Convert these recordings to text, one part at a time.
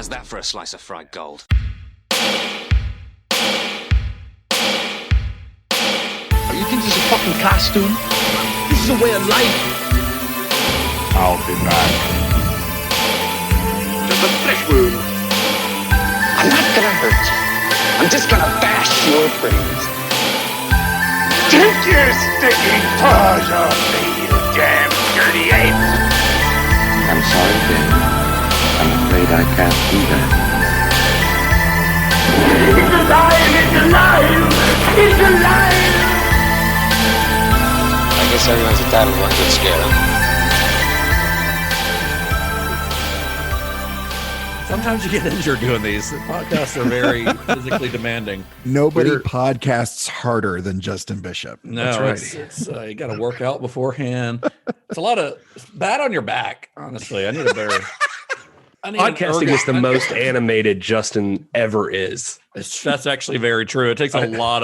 How's that for a slice of fried gold? You think this is a fucking costume? This is a way of life. I'll be back. There's a flesh wound. I'm not gonna hurt you. I'm just gonna bash your brains. Take your sticking paws off me, you damn dirty ape! I'm sorry, Dave. I'm afraid I can't do that. It's alive! It's alive! It's alive! I guess everyone's entitled to one good scare, huh? Sometimes you get injured doing these. The podcasts are very physically demanding. Nobody podcasts harder than Justin Bishop. No, that's right. It's you got to work out beforehand. It's a lot of bad on your back. Honestly, I need a better. Podcasting is the most animated Justin ever is. That's actually very true. It takes a lot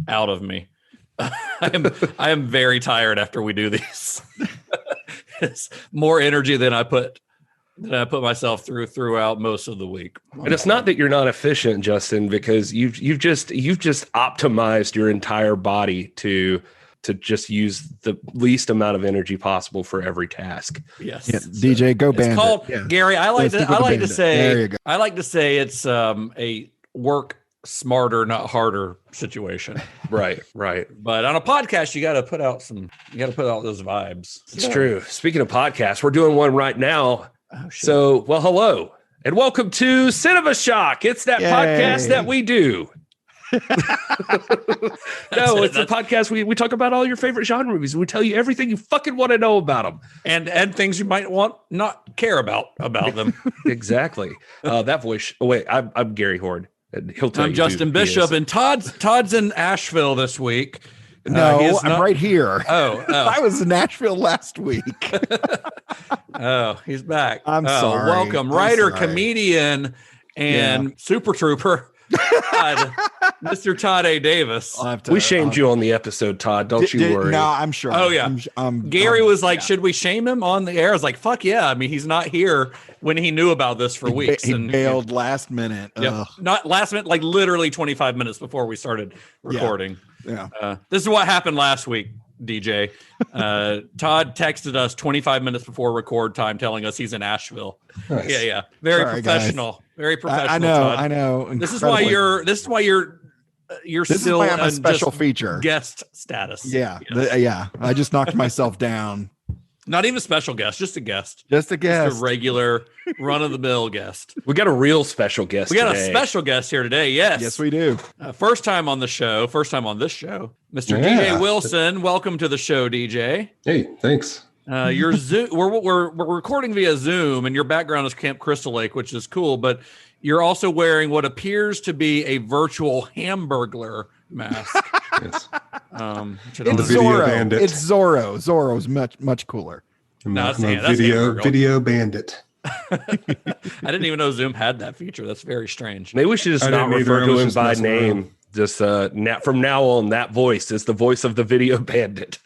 out of me. I am very tired after we do these. It's more energy than I put myself throughout most of the week. And it's not that you're not efficient, Justin, because you've just optimized your entire body to just use the least amount of energy possible for every task. Yes. Yeah, DJ, go Bandit. It's called, yeah. Gary, I like to say it's a work smarter, not harder situation. Right. But on a podcast, you got to put out those vibes. It's true. Speaking of podcasts, we're doing one right now. Oh, shit. So, well, hello and welcome to Cinema Shock. It's that podcast that we do. It's the podcast we talk about all your favorite genre movies. We tell you everything you fucking want to know about them, and things you might not care about them. Exactly. That voice. Oh wait, I'm Gary Horne, and he'll tell you. I'm Justin Bishop, and Todd's in Asheville this week. No, I'm right here. Oh. I was in Nashville last week. Oh, he's back. I'm sorry. Welcome, writer, comedian, and super trooper, Mr. Todd A. Davis. We shamed you on the episode, Todd. Don't you worry. No, I'm sure. Oh, yeah. Gary was like, should we shame him on the air? I was like, fuck yeah. I mean, he's not here when he knew about this for weeks. He bailed last minute. Yep. Not last minute, like literally 25 minutes before we started recording. Yeah. This is what happened last week, DJ. Todd texted us 25 minutes before record time telling us he's in Asheville. Nice. Yeah. Very professional. Guys. Very professional. I know. This is why you're still I'm a special feature guest status. Yeah. I just knocked myself down. Not even special guest, just a guest. Just a regular run-of-the-mill guest. We got a real special guest We got a special guest here today, yes. Yes, we do. First time on this show, Mr. DJ Wilson. Welcome to the show, DJ. Hey, thanks. Your Zoom, we're recording via Zoom, and your background is Camp Crystal Lake, which is cool, but you're also wearing what appears to be a virtual Hamburglar mask. Yes. It's Zorro. Bandit. It's Zorro. Zorro's much cooler. I'm a video bandit. I didn't even know Zoom had that feature. That's very strange. Maybe we should just not refer to him by name. Just from now on, that voice is the voice of the video bandit.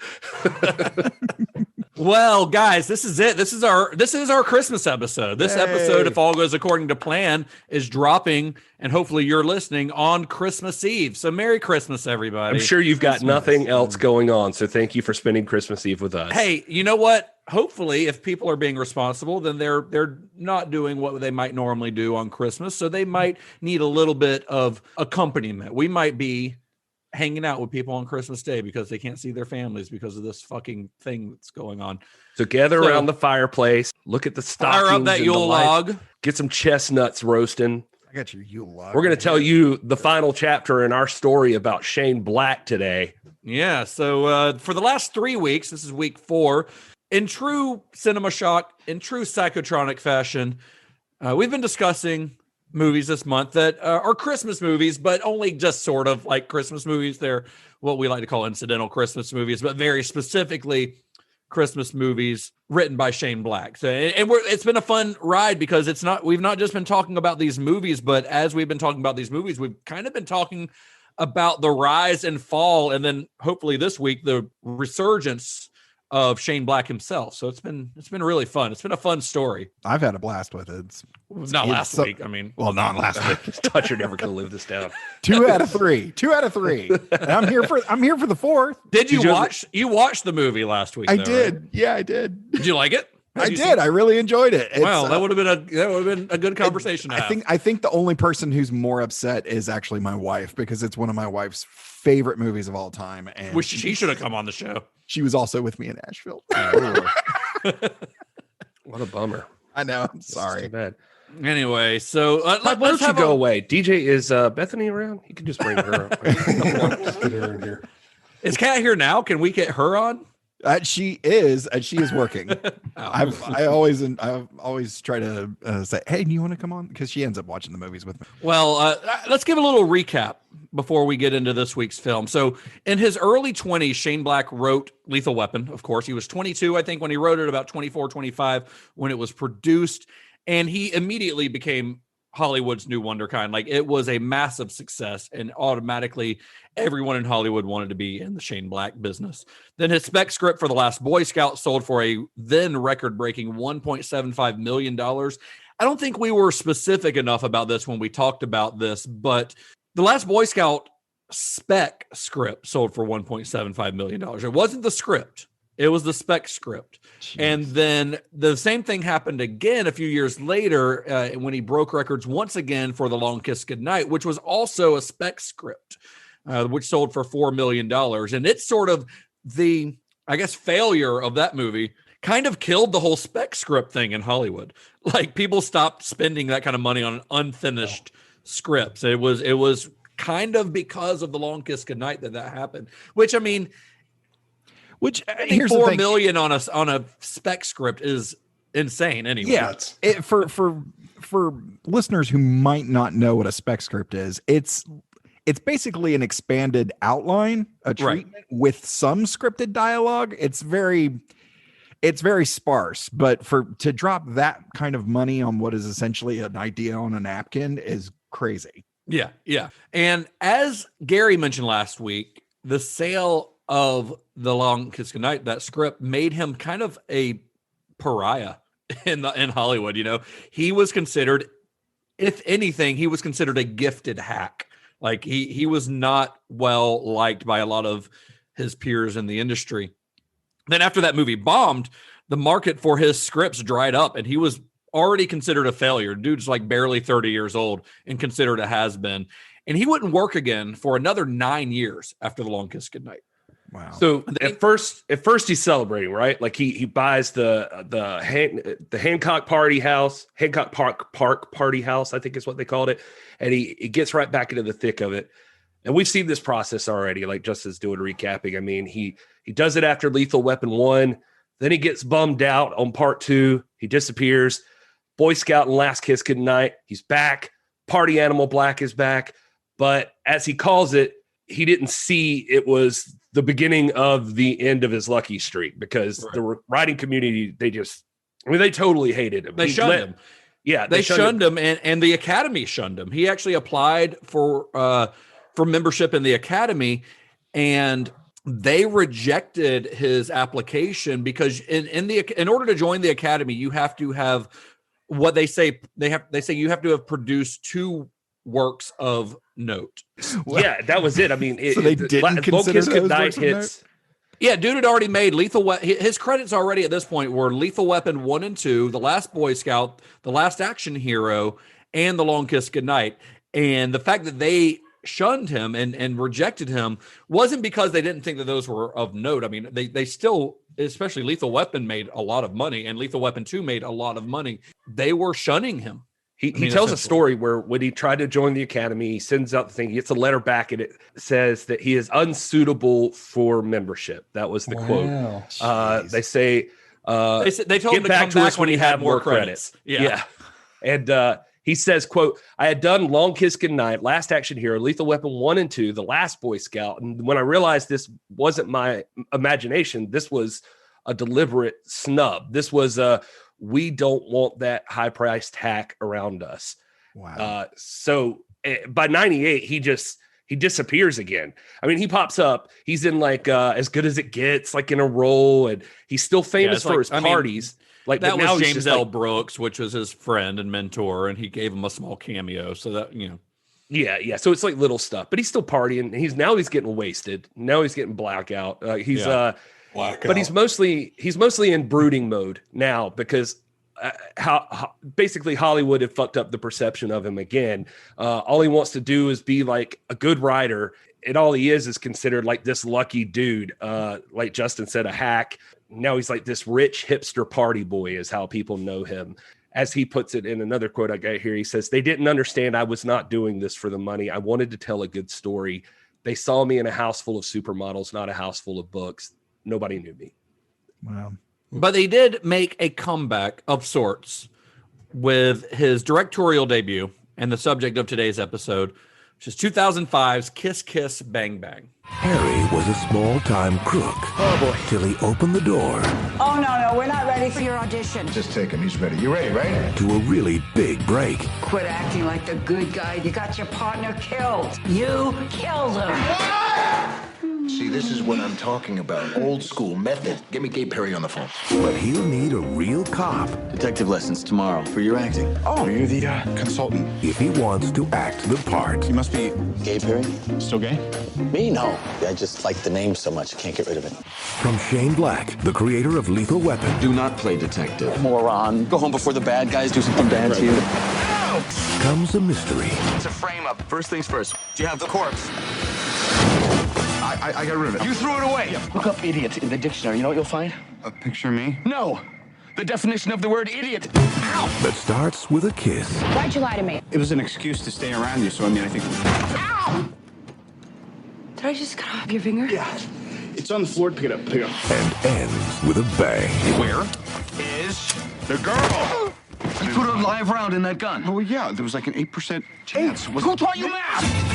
Well, guys, this is it. This is our Christmas episode. This episode, if all goes according to plan, is dropping, and hopefully you're listening on Christmas Eve. So Merry Christmas, everybody. I'm sure you've got nothing else going on, so thank you for spending Christmas Eve with us. Hey, you know what? Hopefully, if people are being responsible, then they're not doing what they might normally do on Christmas, so they might need a little bit of accompaniment. We might be hanging out with people on Christmas Day because they can't see their families because of this fucking thing that's going on. So gather around the fireplace, look at the stockings, fire up that Yule log, get some chestnuts roasting. I got your Yule log. We're going to tell you the final chapter in our story about Shane Black today. Yeah. So for the last 3 weeks, this is week 4, in true Cinema Shock, in true Psychotronic fashion, we've been discussing movies this month that are Christmas movies, but only just sort of like Christmas movies. They're what we like to call incidental Christmas movies, but very specifically Christmas movies written by Shane Black. So, and it's been a fun ride because we've not just been talking about these movies, but as we've been talking about these movies, we've kind of been talking about the rise and fall, and then hopefully this week the resurgence of Shane Black himself. So it's been really fun. It's been a fun story. I've had a blast with it. Not last week. I mean, well, not last week. Touch, you're never going to live this down. 2 out of 3. 2 out of 3. And I'm here for the 4th. Did you watch? You watched the movie last week? I though, did. Right? Yeah, I did. Did you like it? I did. I really enjoyed it. Wow, that would have been a good conversation to have. I think the only person who's more upset is actually my wife, because it's one of my wife's favorite movies of all time. And wish she should have come on the show. She was also with me in Asheville. What a bummer. I know. I'm sorry. Too bad. Anyway, so why don't you go away? DJ, is Bethany around? You can just bring her up. Get her in here. Is Kat here now? Can we get her on? She is working. I always try to say, hey, do you want to come on? Because she ends up watching the movies with me. Well, let's give a little recap before we get into this week's film. So in his early 20s, Shane Black wrote Lethal Weapon. Of course, he was 22, I think, when he wrote it, about 24, 25 when it was produced. And he immediately became Hollywood's new wonderkind. Like, it was a massive success, and automatically everyone in Hollywood wanted to be in the Shane Black business. Then his spec script for The Last Boy Scout sold for a then record-breaking $1.75 million. I don't think we were specific enough about this when we talked about this, but The Last Boy Scout spec script sold for $1.75 million. It wasn't the script. It was the spec script. Jeez. And then the same thing happened again a few years later when he broke records once again for The Long Kiss Goodnight, which was also a spec script, which sold for $4 million. And it's sort of the, I guess, failure of that movie kind of killed the whole spec script thing in Hollywood. Like, people stopped spending that kind of money on unfinished scripts. It was kind of because of The Long Kiss Goodnight that happened, which, I mean, here's $4 million on a spec script is insane anyway. Yeah, for listeners who might not know what a spec script is, it's basically an expanded outline, a treatment with some scripted dialogue. It's very sparse, but to drop that kind of money on what is essentially an idea on a napkin is crazy. Yeah. And as Gary mentioned last week, the sale of The Long Kiss Goodnight, that script, made him kind of a pariah in Hollywood. You know, he was considered, if anything, he was considered a gifted hack. Like, he was not well liked by a lot of his peers in the industry. Then after that movie bombed, the market for his scripts dried up, and he was already considered a failure. Dude's like barely 30 years old and considered a has-been. And he wouldn't work again for another 9 years after The Long Kiss Goodnight. Wow. So at first he's celebrating, right? Like he buys the Hancock Party House, Hancock Park Party House, I think is what they called it. And he gets right back into the thick of it. And we've seen this process already, like Justin's doing recapping. I mean, he does it after Lethal Weapon 1. Then he gets bummed out on part 2. He disappears. Boy Scout and Last Kiss Goodnight. He's back. Party Animal Black is back. But as he calls it, he didn't see it was the beginning of the end of his lucky streak, because the writing community, they totally hated him. They shunned him. Yeah, they shunned him, and the Academy shunned him. He actually applied for membership in the Academy, and they rejected his application because in order to join the Academy, you have to have what they say you have to have produced 2 works of note. Yeah, that was it. I mean, so they didn't consider those Goodnight hits. Yeah, dude had already made Lethal Weapon. His credits already at this point were Lethal Weapon 1 and 2, The Last Boy Scout, The Last Action Hero, and The Long Kiss Goodnight. And the fact that they shunned him and rejected him wasn't because they didn't think that those were of note. I mean, they still, especially Lethal Weapon, made a lot of money, and Lethal Weapon 2 made a lot of money. They were shunning him. He tells a story where when he tried to join the Academy, he sends out the thing, he gets a letter back, and it says that he is unsuitable for membership. That was the quote. They say they told him to come back when he had more credits. Yeah. And he says, quote, I had done Long Kiss Goodnight, Last Action Hero, Lethal Weapon 1 and 2, The Last Boy Scout. And when I realized this wasn't my imagination, this was a deliberate snub. This was we don't want that high-priced hack around us. Wow. So by 98, he he disappears again. I mean, he pops up. He's in like As Good as It Gets, like in a role, and he's still famous for his parties. Like that now was he's James just L. like, Brooks, which was his friend and mentor, and he gave him a small cameo. So that, you know. Yeah. So it's like little stuff, but he's still partying. He's getting wasted. Now he's getting blackout. But he's mostly in brooding mode now because how basically Hollywood had fucked up the perception of him again. All he wants to do is be like a good writer, and all he is considered like this lucky dude. Like Justin said, a hack. Now he's like this rich hipster party boy is how people know him. As he puts it in another quote I got here, he says, "They didn't understand I was not doing this for the money. I wanted to tell a good story. They saw me in a house full of supermodels, not a house full of books. Nobody knew me." Wow. But they did make a comeback of sorts with his directorial debut and the subject of today's episode, which is 2005's Kiss Kiss Bang Bang. Harry was a small-time crook. Oh, boy. Till he opened the door. Oh, no, we're not ready for your audition. Just take him. He's ready. You ready, right? To a really big break. Quit acting like the good guy. You got your partner killed. You killed him. See, this is what I'm talking about. Old school method. Get me Gabe Perry on the phone. But he'll need a real cop. Detective lessons tomorrow for your acting. Oh, you're the consultant. If he wants to act the part. You must be Gabe Perry? still gay? Me? No. I just like the name so much, I can't get rid of it. From Shane Black, the creator of Lethal Weapon. Do not play detective. Moron. Go home before the bad guys do something bad to you. Comes a mystery. It's a frame-up. First things first. Do you have the corpse? I got rid of it. You threw it away. Yeah. Look up idiot in the dictionary. You know what you'll find? A picture of me? No. The definition of the word idiot. That starts with a kiss. Why'd you lie to me? It was an excuse to stay around you, so I mean, I think... Ow! Did I just cut off your finger? Yeah. It's on the floor. Pick it up. Pick it up. And ends with a bang. Where is the girl? You put a live round in that gun. Oh, yeah. There was like an 8% chance. Who taught you math?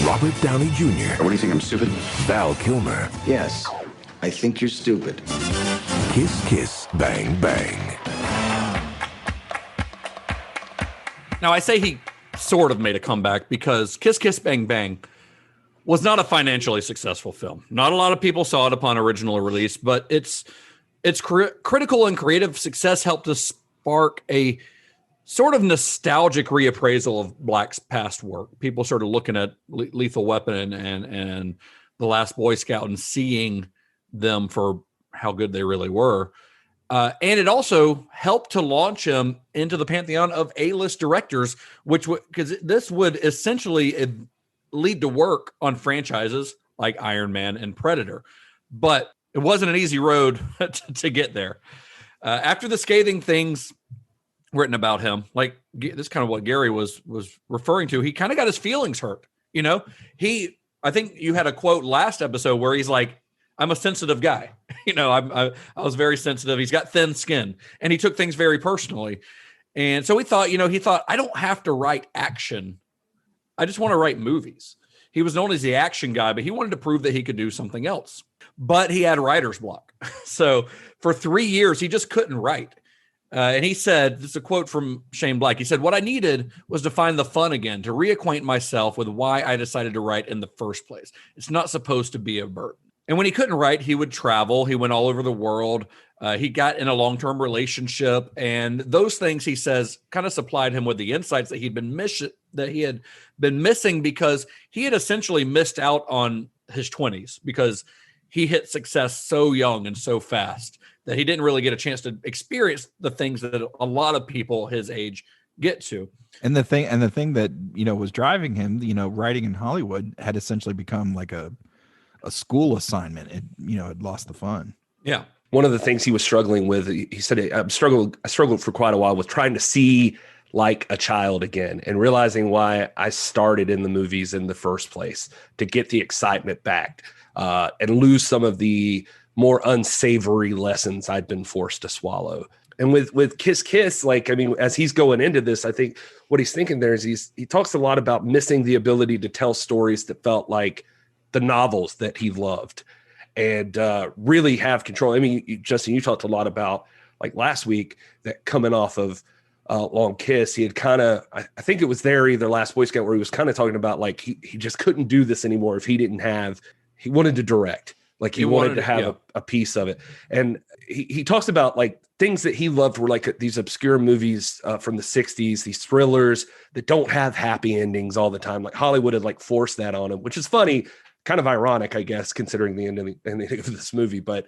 Robert Downey Jr. What do you think, I'm stupid? Val Kilmer. Yes. I think you're stupid. Kiss, kiss, bang, bang. Now, I say he sort of made a comeback because Kiss Kiss Bang Bang was not a financially successful film. Not a lot of people saw it upon original release, but its critical and creative success helped to spark a sort of nostalgic reappraisal of Black's past work. People started looking at Lethal Weapon and The Last Boy Scout and seeing them for how good they really were. And it also helped to launch him into the pantheon of A-list directors, because this would essentially lead to work on franchises like Iron Man and Predator. But it wasn't an easy road to get there. After the scathing things written about him, like this is kind of what Gary was referring to, he kind of got his feelings hurt. You know, I think you had a quote last episode where he's like, "I'm a sensitive guy." You know, I was very sensitive. He's got thin skin, and he took things very personally. And so he thought, I don't have to write action. I just want to write movies. He was known as the action guy, but he wanted to prove that he could do something else. But he had writer's block. So for 3 years, he just couldn't write. And he said, this is a quote from Shane Black. He said, "What I needed was to find the fun again, to reacquaint myself with why I decided to write in the first place. It's not supposed to be a burden." And when he couldn't write, he would travel. He went all over the world. He got in a long-term relationship. And those things, he says, kind of supplied him with the insights that he had been missing because he had essentially missed out on his 20s because he hit success so young and so fast that he didn't really get a chance to experience the things that a lot of people his age get to. And the thing that, was driving him, writing in Hollywood had essentially become like a school assignment. It, had lost the fun. Yeah. One of the things he was struggling with, he said, I struggled for quite a while with trying to see like a child again and realizing why I started in the movies in the first place, to get the excitement back and lose some of the more unsavory lessons I'd been forced to swallow. And with Kiss Kiss, as he's going into this, I think what he's thinking there is he talks a lot about missing the ability to tell stories that felt like the novels that he loved and really have control. I mean, Justin, you talked a lot about, like last week, that coming off of Long Kiss, he had kind of, I think it was there, either Last Boy Scout, where he was kind of talking about like he just couldn't do this anymore if he wanted to direct. Like he wanted to have a piece of it. And he talks about like things that he loved were like these obscure movies from the 60s, these thrillers that don't have happy endings all the time. Like Hollywood had like forced that on him, which is funny, kind of ironic, I guess, considering the ending of this movie. But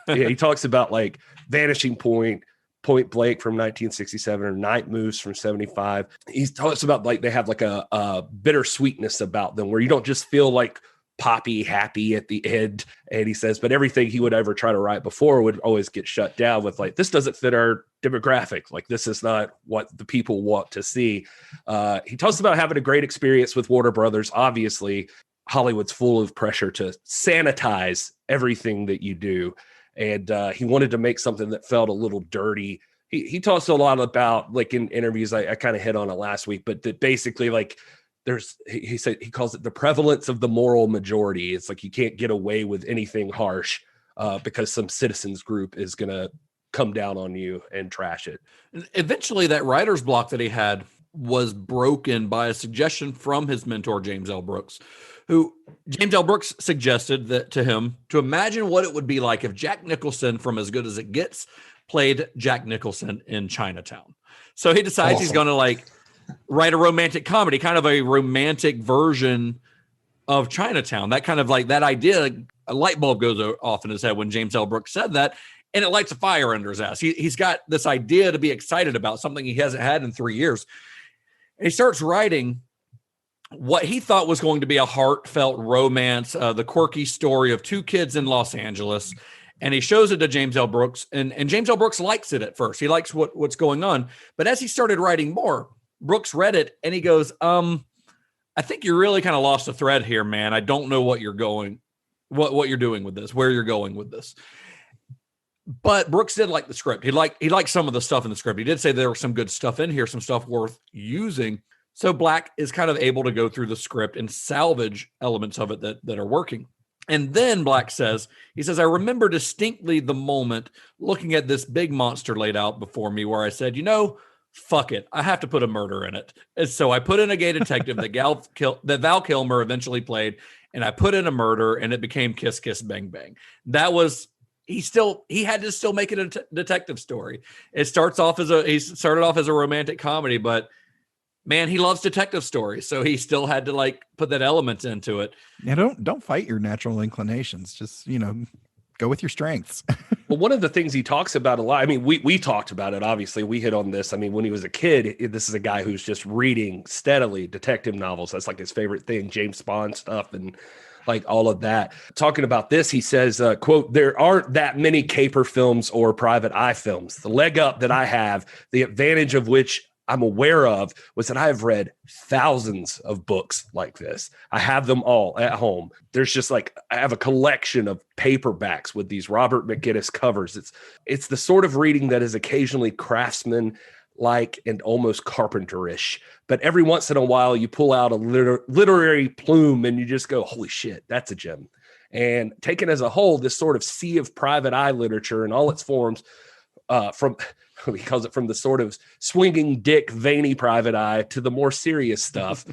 he talks about like Vanishing Point, Point Blank from 1967, or Night Moves from 75. He talks about like they have like a bittersweetness about them where you don't just feel like poppy happy at the end. And he says, but everything he would ever try to write before would always get shut down with like, this doesn't fit our demographic. Like, this is not what the people want to see. He talks about having a great experience with Warner Brothers. Obviously, Hollywood's full of pressure to sanitize everything that you do. And he wanted to make something that felt a little dirty. He talks a lot about, like in interviews, I kind of hit on it last week, but that basically like, he said he calls it the prevalence of the moral majority. It's like you can't get away with anything harsh because some citizens group is going to come down on you and trash it. Eventually, that writer's block that he had was broken by a suggestion from his mentor, James L. Brooks, who James L. Brooks suggested that to him to imagine what it would be like if Jack Nicholson from As Good as It Gets played Jack Nicholson in Chinatown. So he decides he's going to like write a romantic comedy, kind of a romantic version of Chinatown. That kind of like that idea, a light bulb goes off in his head when James L. Brooks said that, and it lights a fire under his ass. He's got this idea to be excited about, something he hasn't had in 3 years. And he starts writing what he thought was going to be a heartfelt romance, the quirky story of two kids in Los Angeles. And he shows it to James L. Brooks, and James L. Brooks likes it at first. He likes what's going on. But as he started writing more, Brooks read it and he goes, I think you really kind of lost a thread here, man. I don't know what you're doing with this, where you're going with this. But Brooks did like the script. He liked some of the stuff in the script. He did say there was some good stuff in here, some stuff worth using. So Black is kind of able to go through the script and salvage elements of it that are working. And then Black says, I remember distinctly the moment looking at this big monster laid out before me where I said, fuck it, I have to put a murder in it. And so I put in a gay detective that Val Kilmer eventually played, and I put in a murder, and it became Kiss Kiss Bang Bang. That was he had to still make it a detective story. He started off as a romantic comedy, but man, he loves detective stories, so he still had to like put that element into it. Yeah, don't fight your natural inclinations. Just go with your strengths. Well, one of the things he talks about a lot, I mean, we talked about it, obviously. We hit on this. I mean, when he was a kid, this is a guy who's just reading steadily detective novels. That's like his favorite thing, James Bond stuff and like all of that. Talking about this, he says, quote, there aren't that many caper films or private eye films. The leg up that I have, the advantage of which I'm aware of, was that I have read thousands of books like this. I have them all at home. There's just like, I have a collection of paperbacks with these Robert McGinnis covers. It's the sort of reading that is occasionally craftsman-like and almost carpenterish. But every once in a while, you pull out a literary plume and you just go, holy shit, that's a gem. And taken as a whole, this sort of sea of private eye literature in all its forms, he calls it from the sort of swinging dick, veiny private eye to the more serious stuff.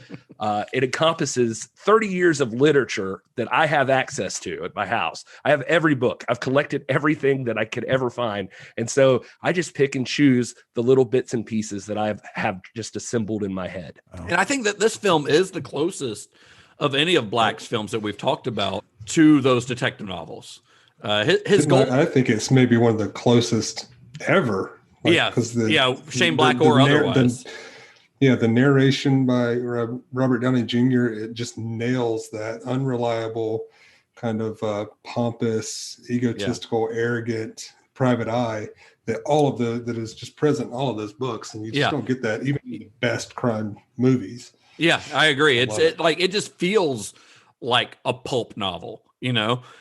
It encompasses 30 years of literature that I have access to at my house. I have every book. I've collected everything that I could ever find. And so I just pick and choose the little bits and pieces that I have just assembled in my head. And I think that this film is the closest of any of Black's films that we've talked about to those detective novels. His goal, I think it's maybe one of the closest ever. Shane Black or otherwise. The narration by Robert Downey Jr., it just nails that unreliable kind of pompous, egotistical, arrogant private eye that that is just present in all of those books, and you just don't get that even in the best crime movies. Yeah, I agree. It just feels like a pulp novel.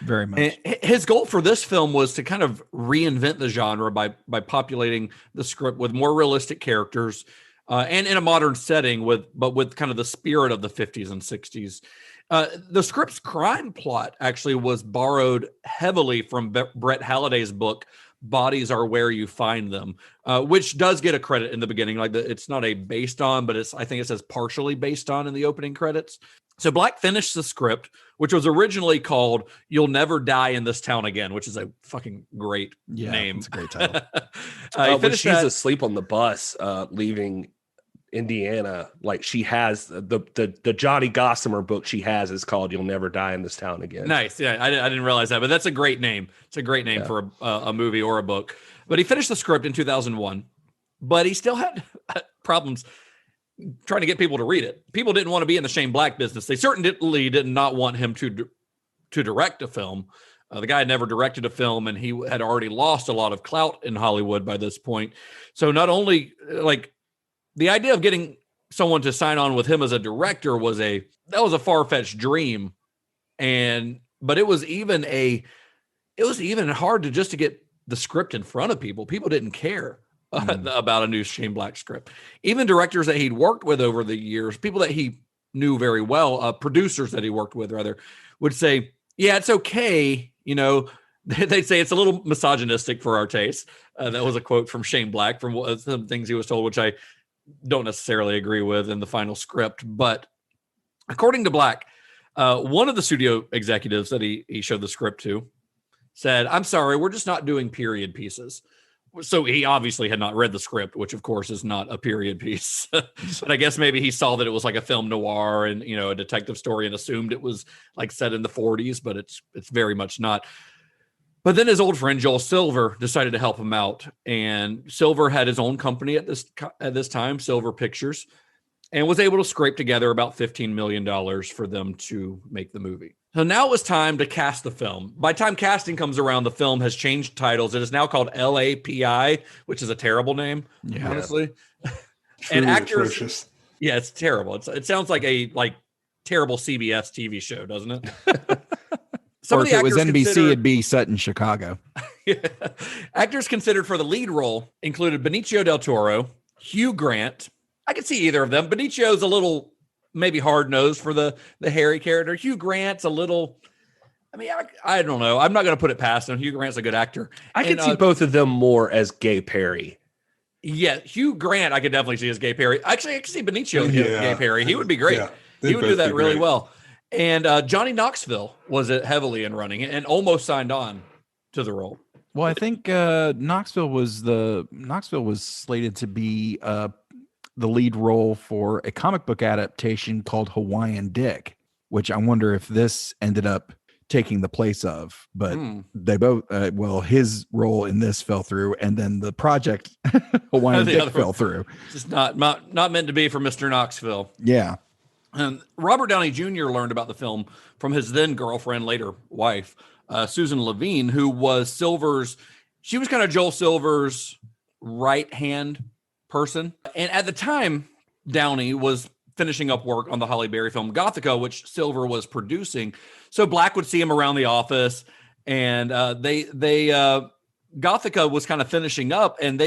Very much. And his goal for this film was to kind of reinvent the genre by populating the script with more realistic characters and in a modern setting but with kind of the spirit of the 50s and 60s. The script's crime plot actually was borrowed heavily from Brett Halliday's book bodies are where you find them, which does get a credit in the beginning. Like it's not a based on, but I think it says partially based on in the opening credits. So Black finished the script, which was originally called "You'll Never Die in This Town Again," which is a fucking great name. It's a great title. When she's asleep on the bus, leaving Indiana, like she has the Johnny Gossamer book she has is called "You'll Never Die in This Town Again." Nice. Yeah, I didn't realize that, but that's a great name. It's a great name for a movie or a book. But he finished the script in 2001, but he still had problems trying to get people to read it. People didn't want to be in the Shane Black business. They certainly did not want him to direct a film. The guy had never directed a film, and he had already lost a lot of clout in Hollywood by this point. So not only like the idea of getting someone to sign on with him as a director was a far-fetched dream. But it was even hard to get the script in front of people. People didn't care about a new Shane Black script. Even directors that he'd worked with over the years, people that he knew very well, producers that he worked with rather, would say, yeah, it's okay. You know, they'd say it's a little misogynistic for our taste. That was a quote from Shane Black from some things he was told, which I don't necessarily agree with in the final script. But according to Black, one of the studio executives that he showed the script to said, "I'm sorry, we're just not doing period pieces." So he obviously had not read the script, which of course is not a period piece. But I guess maybe he saw that it was like a film noir and, you know, a detective story and assumed it was like set in the 40s, but it's very much not. But then his old friend Joel Silver decided to help him out, and Silver had his own company at this time, Silver Pictures, and was able to scrape together about $15 million for them to make the movie. So now it was time to cast the film. By the time casting comes around, the film has changed titles. It is now called LAPI, which is a terrible name, honestly. And actors, atrocious. Yeah, it's terrible. It sounds like a terrible CBS TV show, doesn't it? Or if it was NBC, it'd be set in Chicago. Actors considered for the lead role included Benicio del Toro, Hugh Grant. I could see either of them. Benicio's a little maybe hard-nosed for the Harry character. Hugh Grant's a little, I mean, I don't know. I'm not going to put it past him. Hugh Grant's a good actor. I can see both of them more as Gay Perry. Yeah, Hugh Grant I could definitely see as Gay Perry. Actually, I can see Benicio as Gay Perry. He would be great. Yeah, he would do that really well. And Johnny Knoxville was heavily in running and almost signed on to the role. Well, I think Knoxville was slated to be the lead role for a comic book adaptation called Hawaiian Dick, which I wonder if this ended up taking the place of. But they both, his role in this fell through, and then the project Hawaiian Dick fell through. Just not meant to be for Mr. Knoxville. Yeah. And Robert Downey Jr. learned about the film from his then girlfriend, later wife, Susan Levine, who was she was kind of Joel Silver's right-hand person. And at the time, Downey was finishing up work on the Halle Berry film Gothica, which Silver was producing. So Black would see him around the office, and Gothica was kind of finishing up, and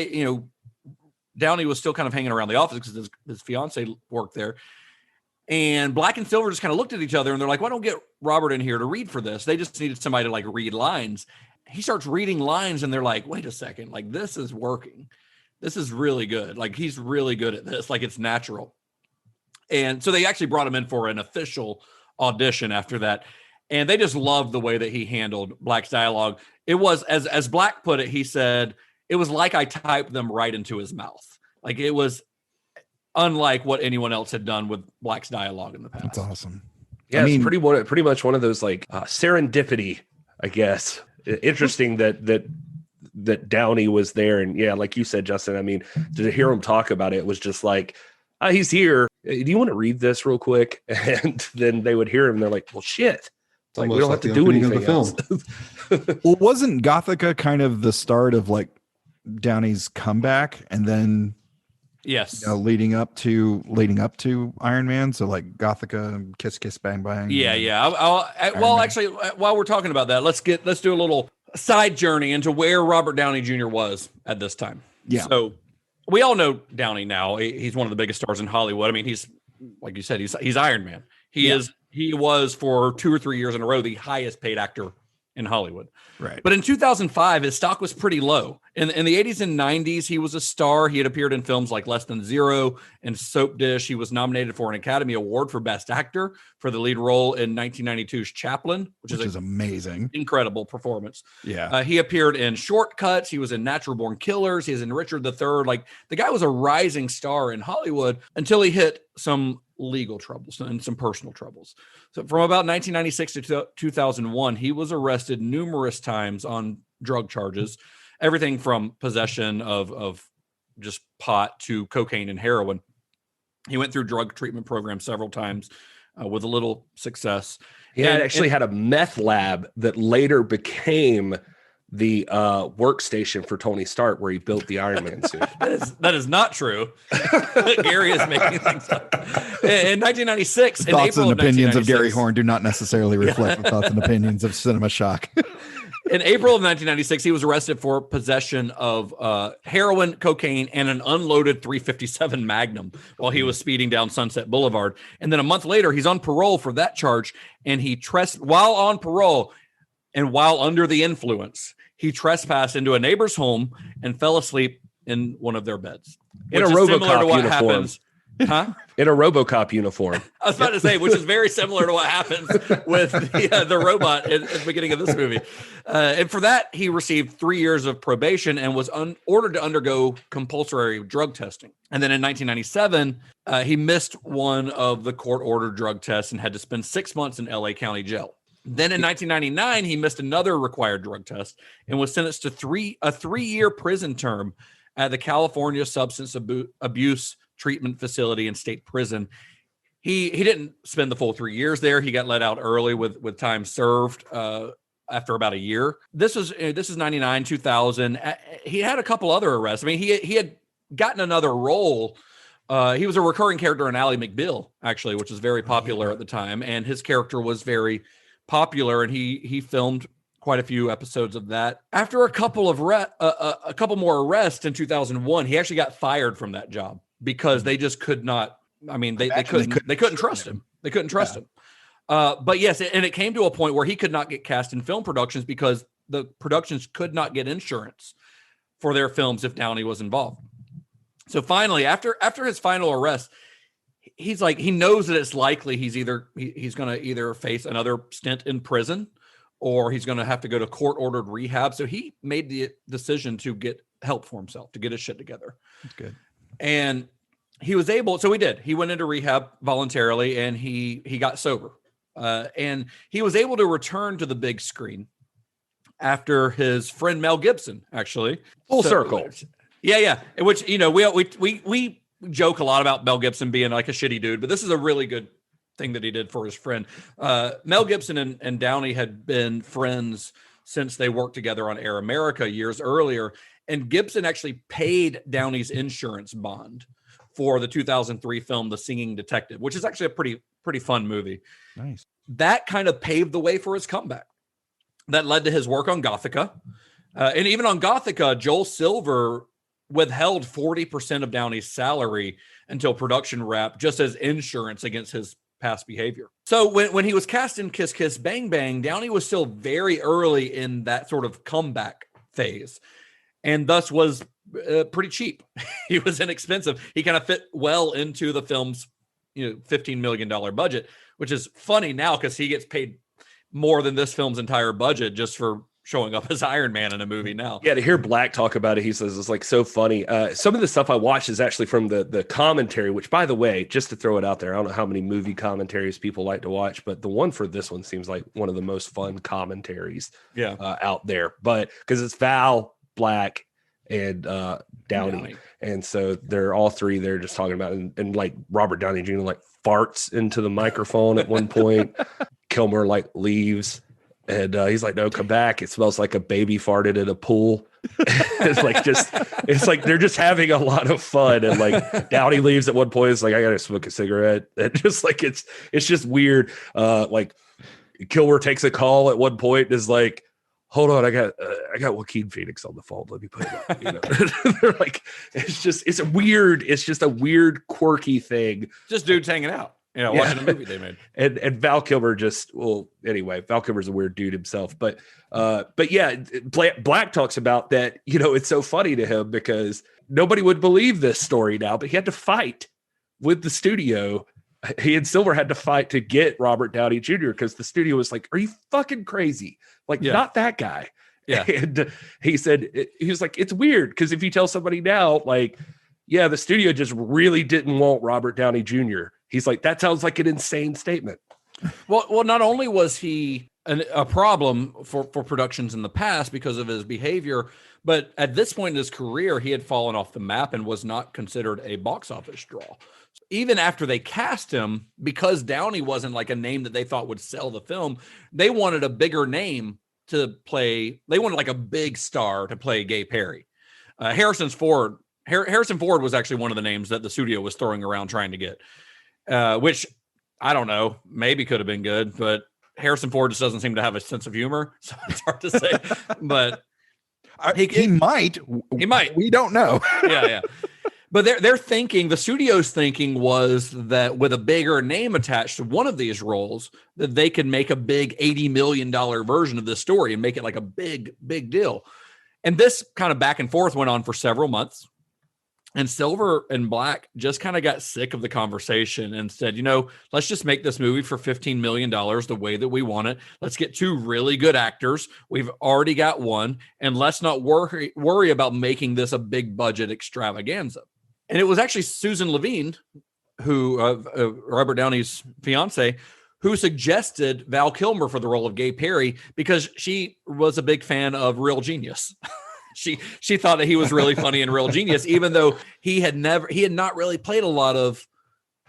Downey was still kind of hanging around the office because his fiance worked there. And Black and Silver just kind of looked at each other, and they're like, "Why don't get Robert in here to read for this?" They just needed somebody to read lines. He starts reading lines, and they're like, "Wait a second, this is working. This is really good. He's really good at this. It's natural." And so they actually brought him in for an official audition after that. And they just loved the way that he handled Black's dialogue. It was, as Black put it, he said, it was like I typed them right into his mouth. It was unlike what anyone else had done with Black's dialogue in the past. That's awesome. Yeah, it's pretty much one of those serendipity, I guess. Interesting that Downey was there. And yeah, like you said, Justin, I mean, to hear him talk about it was just he's here. Do you want to read this real quick? And then they would hear him and they're like, well, shit. We don't have to do anything else. Well, wasn't Gothica kind of the start of Downey's comeback? And then yes, leading up to Iron Man. So Gothica, Kiss Kiss Bang Bang. Yeah. Actually, while we're talking about that, let's do a little side journey into where Robert Downey Jr. was at this time. Yeah. So we all know Downey now. He's one of the biggest stars in Hollywood. I mean, he's, like you said, he's Iron Man. He was for 2 or 3 years in a row the highest paid actor in Hollywood. Right. But in 2005, his stock was pretty low. In the 80s and 90s, he was a star. He had appeared in films like Less Than Zero and Soap Dish. He was nominated for an Academy Award for Best Actor for the lead role in 1992's Chaplin, which is amazing. Incredible performance. Yeah. He appeared in Shortcuts. He was in Natural Born Killers. He was in Richard III. Like, the guy was a rising star in Hollywood until he hit some legal troubles and some personal troubles. So from about 1996 to 2001, he was arrested numerous times on drug charges, everything from possession of just pot to cocaine and heroin. He went through drug treatment programs several times with a little success. He actually had a meth lab that later became the workstation for Tony Stark, where he built the Iron Man suit. That is not true. Gary is making things up. In 1996, the thoughts and opinions of Gary Horne do not necessarily reflect the thoughts and opinions of Cinema Shock. In April of 1996, he was arrested for possession of heroin, cocaine, and an unloaded .357 Magnum while he was speeding down Sunset Boulevard. And then a month later, he's on parole for that charge. And while on parole and while under the influence, he trespassed into a neighbor's home and fell asleep in one of their beds. In a RoboCop uniform. Huh? In a RoboCop uniform. I was about to say, which is very similar to what happens with the robot at the beginning of this movie. And for that, he received 3 years of probation and was ordered to undergo compulsory drug testing. And then in 1997, he missed one of the court-ordered drug tests and had to spend 6 months in LA County Jail. Then in 1999, he missed another required drug test and was sentenced to a 3-year prison term at the California Substance Abuse Treatment Facility and State Prison. He didn't spend the full 3 years there. He got let out early with time served after about a year. This is 99, 2000. He had a couple other arrests. I mean, he had gotten another role. He was a recurring character in Ally McBeal, actually, which was very popular at the time. And his character was very popular, and he filmed quite a few episodes of that. After a couple more arrests in 2001, he actually got fired from that job because they just could not. I mean, they couldn't trust him. They couldn't trust him. But yes, and it came to a point where he could not get cast in film productions because the productions could not get insurance for their films if Downey was involved. So finally, after his final arrest, he's like, he knows that it's likely he's going to either face another stint in prison or he's going to have to go to court-ordered rehab. So he made the decision to get help for himself, to get his shit together. That's good. And he was able, so he did. He went into rehab voluntarily and he got sober. And he was able to return to the big screen after his friend Mel Gibson, actually. Full circle. Yeah. Which, you know, we joke a lot about Mel Gibson being like a shitty dude, but this is a really good thing that he did for his friend. Mel Gibson and Downey had been friends since they worked together on Air America years earlier. And Gibson actually paid Downey's insurance bond for the 2003 film, The Singing Detective, which is actually a pretty fun movie. Nice. That kind of paved the way for his comeback. That led to his work on Gothica. And even on Gothica, Joel Silver withheld 40% of Downey's salary until production wrapped, just as insurance against his past behavior. So when he was cast in Kiss Kiss Bang Bang, Downey was still very early in that sort of comeback phase, and thus was pretty cheap. He was inexpensive. He kind of fit well into the film's $15 million budget, which is funny now because he gets paid more than this film's entire budget just for showing up as Iron Man in a movie now. Yeah, to hear Black talk about it, he says it's like so funny. Some of the stuff I watched is actually from the commentary, which, by the way, just to throw it out there, I don't know how many movie commentaries people like to watch, but the one for this one seems like one of the most fun commentaries out there. But because it's Val, Black, and Downey. And so they're all three there just talking about it. And like Robert Downey Jr. like farts into the microphone at one point. Kilmer like leaves. And he's like, no, come back. It smells like a baby farted in a pool. It's like they're just having a lot of fun. And like Downey leaves at one point. It's like, I got to smoke a cigarette. And just like, it's just weird. Like Kilmer takes a call at one point and is like, hold on, I got Joaquin Phoenix on the phone. Let me put it up. They're like, it's just a weird, quirky thing. Just dudes hanging out. watching a movie they made. And Val Kilmer Val Kilmer's a weird dude himself. But yeah, Black talks about that, it's so funny to him because nobody would believe this story now, but he had to fight with the studio. He and Silver had to fight to get Robert Downey Jr. because the studio was like, are you fucking crazy? Like, not that guy. Yeah. And he said, he was like, it's weird because if you tell somebody now, like, yeah, the studio just really didn't want Robert Downey Jr. He's like, that sounds like an insane statement. Well, not only was he a problem for productions in the past because of his behavior, but at this point in his career, he had fallen off the map and was not considered a box office draw. Even after they cast him, because Downey wasn't like a name that they thought would sell the film, they wanted a bigger name to play. They wanted like a big star to play Gay Perry. Harrison Ford was actually one of the names that the studio was throwing around trying to get, which I don't know, maybe could have been good, but Harrison Ford just doesn't seem to have a sense of humor. So it's hard to say, but he might. We don't know. Yeah. But the studio's thinking was that with a bigger name attached to one of these roles, that they could make a big $80 million version of this story and make it like a big, big deal. And this kind of back and forth went on for several months. And Silver and Black just kind of got sick of the conversation and said, let's just make this movie for $15 million the way that we want it. Let's get two really good actors. We've already got one. And let's not worry about making this a big budget extravaganza. And it was actually Susan Levine, who Robert Downey's fiance, who suggested Val Kilmer for the role of Gay Perry because she was a big fan of Real Genius. She thought that he was really funny in Real Genius, even though he had not really played a lot of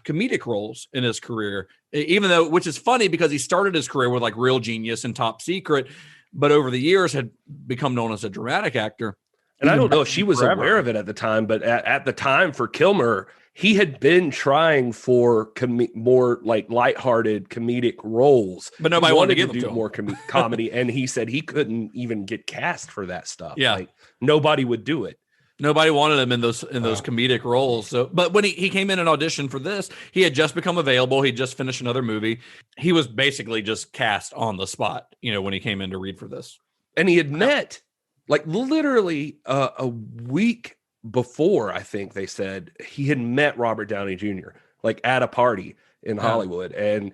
comedic roles in his career, which is funny because he started his career with like Real Genius and Top Secret, but over the years had become known as a dramatic actor. And I don't know if she was aware of it at the time, but at the time for Kilmer, he had been trying for more like lighthearted comedic roles, but nobody wanted to do more comedy. And he said he couldn't even get cast for that stuff. Yeah, like, nobody would do it. Nobody wanted him in those comedic roles. So, but when he came in and auditioned for this, he had just become available. He just finished another movie. He was basically just cast on the spot, when he came in to read for this. And he had met. Like literally a week before, I think they said he had met Robert Downey Jr. like at a party in Hollywood and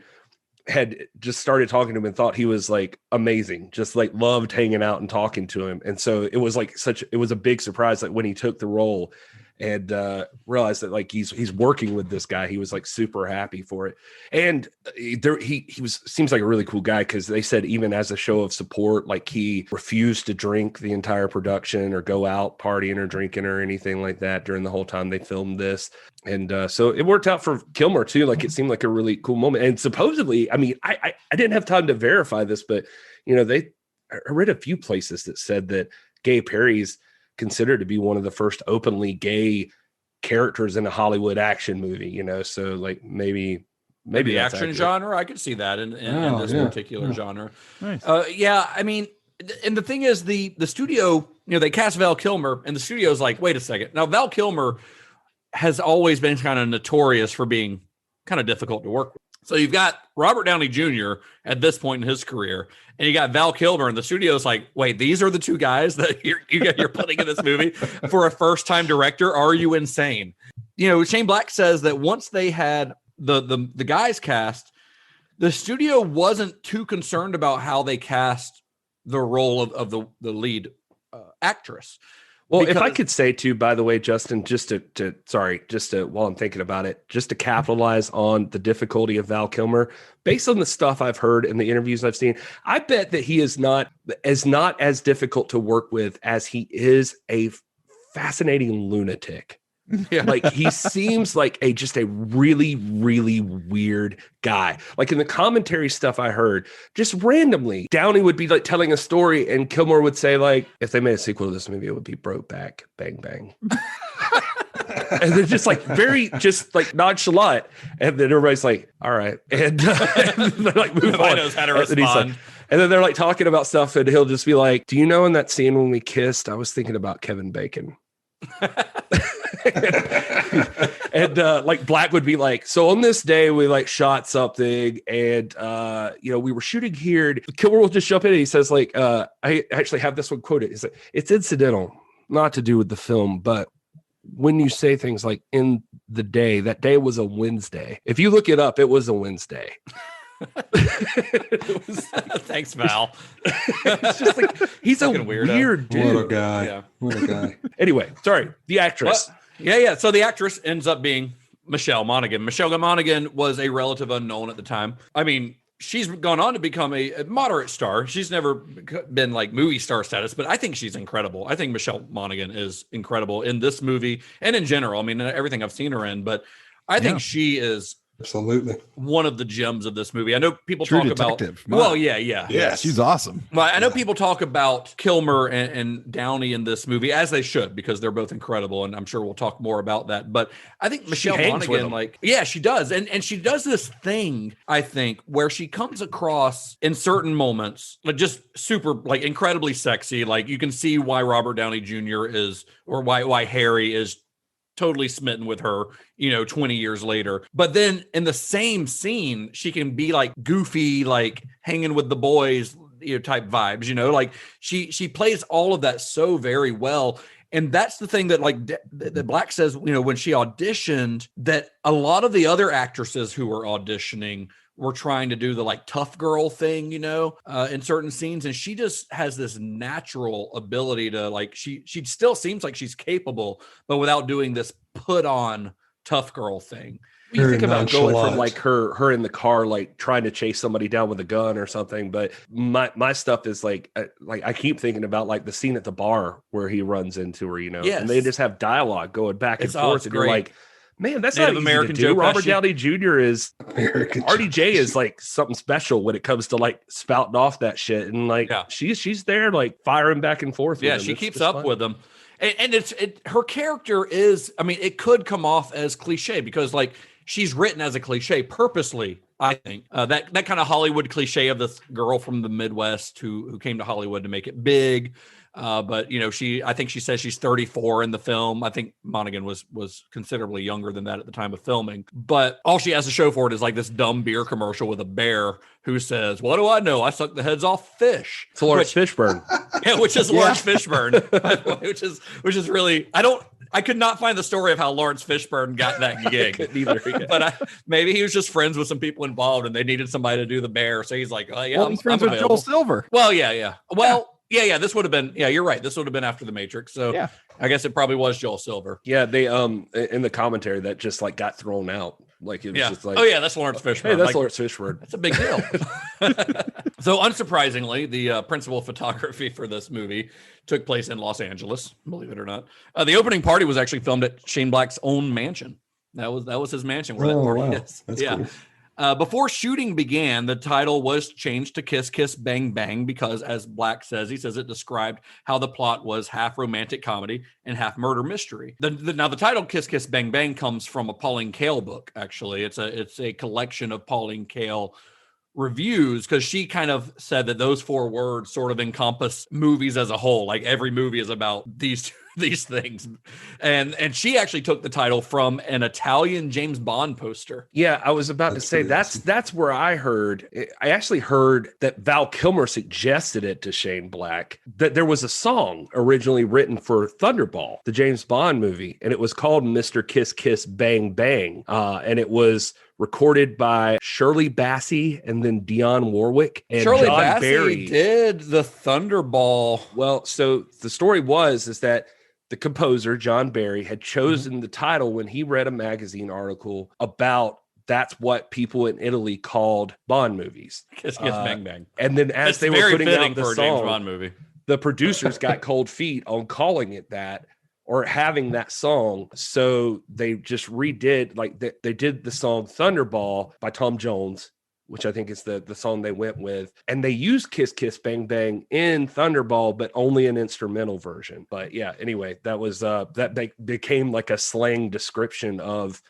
had just started talking to him and thought he was like amazing, just like loved hanging out and talking to him. And so it was like it was a big surprise like when he took the role and realized that like he's working with this guy. He was like super happy for it. And he seems like a really cool guy because they said even as a show of support, like he refused to drink the entire production or go out partying or drinking or anything like that during the whole time they filmed this. And so it worked out for Kilmer too. Like it seemed like a really cool moment. And supposedly, I mean, I didn't have time to verify this, but I read a few places that said that Gay Perry's considered to be one of the first openly gay characters in a Hollywood action movie, so like maybe the action accurate. Genre. I could see that in this particular genre. Nice. I mean, and the thing is the studio, they cast Val Kilmer and the studio's like, wait a second. Now Val Kilmer has always been kind of notorious for being kind of difficult to work with. So you've got Robert Downey Jr. at this point in his career, and you got Val Kilmer, and the studio's like, wait, these are the two guys that you're putting in this movie for a first-time director? Are you insane? Shane Black says that once they had the guys cast, the studio wasn't too concerned about how they cast the role of the lead actress. Well, if I could say too, by the way, Justin, just to while I'm thinking about it, just to capitalize on the difficulty of Val Kilmer, based on the stuff I've heard and the interviews I've seen, I bet that he is not as difficult to work with as he is a fascinating lunatic. Yeah. Like he seems like just a really, really weird guy. Like in the commentary stuff I heard, just randomly, Downey would be like telling a story and Kilmer would say like, if they made a sequel to this movie, it would be Brokeback, Bang Bang. And they're just like very, just like nonchalant. And then everybody's like, all right. And they're like, move on. Knows how to respond. And then they're like talking about stuff and he'll just be like, do you know in that scene when we kissed, I was thinking about Kevin Bacon. and like Black would be like, so on this day we like shot something, and we were shooting here. And Kilmer will just jump in and he says like, I actually have this one quoted. He said, it's incidental, not to do with the film, but when you say things like in the day, that day was a Wednesday. If you look it up, it was a Wednesday. Thanks, Val. It's just like he's a weird dude. What a guy. Yeah. What a guy. Anyway, sorry, the actress. Yeah. So the actress ends up being Michelle Monaghan. Michelle Monaghan was a relative unknown at the time. I mean, she's gone on to become a moderate star. She's never been like movie star status, but I think she's incredible. I think Michelle Monaghan is incredible in this movie and in general. I mean, everything I've seen her in, but I think she is absolutely one of the gems of this movie. I know people True talk detective. about, well, yeah, she's awesome. Well, I know people talk about Kilmer and Downey in this movie, as they should, because they're both incredible, and I'm sure we'll talk more about that. But I think Michelle Monaghan, like, yeah, she does, and she does this thing, I think, where she comes across in certain moments like just super, like, incredibly sexy. Like, you can see why Robert Downey Jr. is, or why Harry is totally smitten with her, 20 years later. But then in the same scene, she can be like goofy, like hanging with the boys, type vibes, like she plays all of that so very well. And that's the thing that that Black says, when she auditioned, that a lot of the other actresses who were auditioning were trying to do the like tough girl thing, in certain scenes. And she just has this natural ability to like, she still seems like she's capable, but without doing this put on tough girl thing. You think about going from like her in the car, like trying to chase somebody down with a gun or something. But my stuff is like I keep thinking about like the scene at the bar where he runs into her, Yes. and they just have dialogue going back and forth. And great. You're like, man, that's Native not easy American to do. Joe Robert Pesci. Downey Jr. is RDJ is like something special when it comes to like spouting off that shit, and like she's there like firing back and forth. Yeah, she keeps up with him, and her character is. I mean, it could come off as cliche because like she's written as a cliche purposely. I think that kind of Hollywood cliche of this girl from the Midwest who came to Hollywood to make it big. But I think she says she's 34 in the film. I think Monaghan was considerably younger than that at the time of filming. But all she has to show for it is like this dumb beer commercial with a bear who says, "What do I know? I suck the heads off fish." It's Lawrence Fishburne. Yeah, which is Lawrence Fishburne, by the way, which is really I could not find the story of how Lawrence Fishburne got that gig. Neither. But maybe he was just friends with some people involved and they needed somebody to do the bear. So he's like, "Oh yeah, he's friends with available." Joel Silver. Well, yeah. Well, yeah. This would have been. Yeah, you're right. This would have been after the Matrix. So yeah, I guess it probably was Joel Silver. Yeah, they in the commentary that just like got thrown out. Like it was just like, oh yeah, that's Lawrence Fishburne. Hey, that's Lawrence Fishburne. That's a big deal. So unsurprisingly, the principal photography for this movie took place in Los Angeles. Believe it or not, the opening party was actually filmed at Shane Black's own mansion. That was his mansion where that party is. That's yeah. cool. Before shooting began, the title was changed to Kiss Kiss Bang Bang because, as Black says, he says it described how the plot was half romantic comedy and half murder mystery. Now, the title Kiss Kiss Bang Bang comes from a Pauline Kael book, actually. It's a collection of Pauline Kael reviews because she kind of said that those 4 words sort of encompass movies as a whole. Like every movie is about these things, and she actually took the title from an Italian James Bond poster. Yeah, I was about to say that's where I actually heard that Val Kilmer suggested it to Shane Black, that there was a song originally written for Thunderball, the James Bond movie, and it was called Mr. Kiss Kiss Bang Bang, and it was recorded by Shirley Bassey and then Dionne Warwick and Shirley John Bassey Barry did the Thunderball. Well, so the story is that the composer, John Barry, had chosen the title when he read a magazine article about that's what people in Italy called Bond movies. Kiss Kiss Bang Bang. And then as they were putting out the for a song, James Bond movie, the producers got cold feet on calling it that or having that song. So they just redid, like they did the song Thunderball by Tom Jones, which I think is the song they went with. And they used Kiss Kiss Bang Bang in Thunderball, but only an instrumental version. But yeah, anyway, that was that became like a slang description of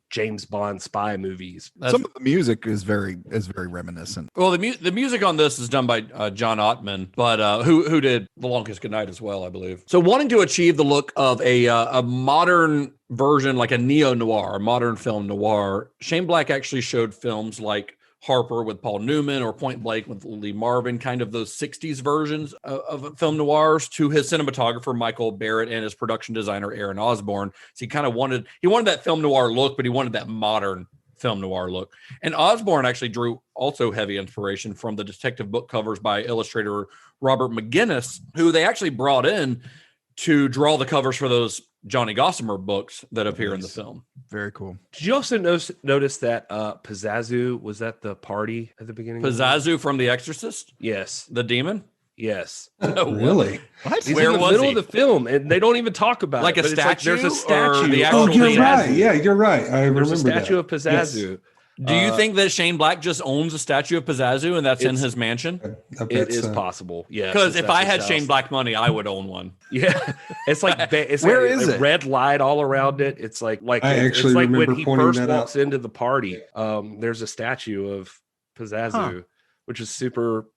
James Bond spy movies. Some of the music is very reminiscent. Well, the music on this is done by John Ottman, but who did The Long Kiss Goodnight as well, I believe. So wanting to achieve the look of a modern version, like a neo-noir, a modern film noir, Shane Black actually showed films like Harper with Paul Newman or Point Blank with Lee Marvin, kind of those 60s versions of film noirs, to his cinematographer Michael Barrett and his production designer Aaron Osborne. So he kind of wanted that film noir look, but he wanted that modern film noir look. And Osborne actually drew also heavy inspiration from the detective book covers by illustrator Robert McGinnis, who they actually brought in to draw the covers for those Johnny Gossamer books that appear in the film. Very cool. Did you also notice that Pazuzu was at the party at the beginning? Pazuzu from The Exorcist? Yes. The demon? Yes. Oh, really? What? He's Where in the was middle he? of the film, and they don't even talk about Like it. a but it's statue? there's a Or statue. the Oh, actual you're Pazuzu? right. Yeah, you're right. I There's remember a statue that. of Pazuzu. Do you think that Shane Black just owns a statue of Pazuzu and that's in his mansion? I bet It is so. possible. Yeah. Because if I had Shane Black money, I would own one. Yeah, it's like it's Where like is a it? red light all around it. It's like I it's actually like when remember he pointing first that walks out. into the party. There's a statue of Pazuzu, which is super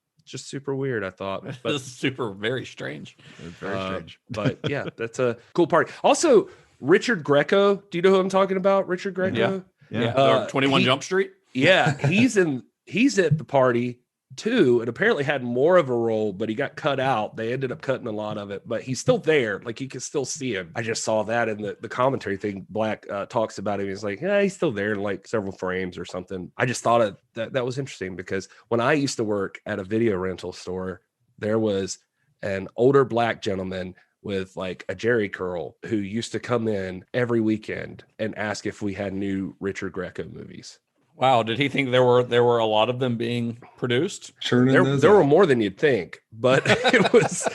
weird. I thought, but This is very strange. Very strange. but yeah, that's a cool party. Also, Richard Greco. Do you know who I'm talking about? Richard Greco. Yeah. 21 Jump Street. Yeah, he's at the party too, and apparently had more of a role, but he got cut out. They ended up cutting a lot of it, but he's still there. Like you can still see him. I just saw that in the commentary thing. Black talks about him. He's like, yeah, he's still there in like several frames or something. I just thought that was interesting because when I used to work at a video rental store, there was an older black gentleman with like a jerry curl who used to come in every weekend and ask if we had new Richard Greco movies. Wow, did he think there were a lot of them being produced? There were more than you'd think, but it was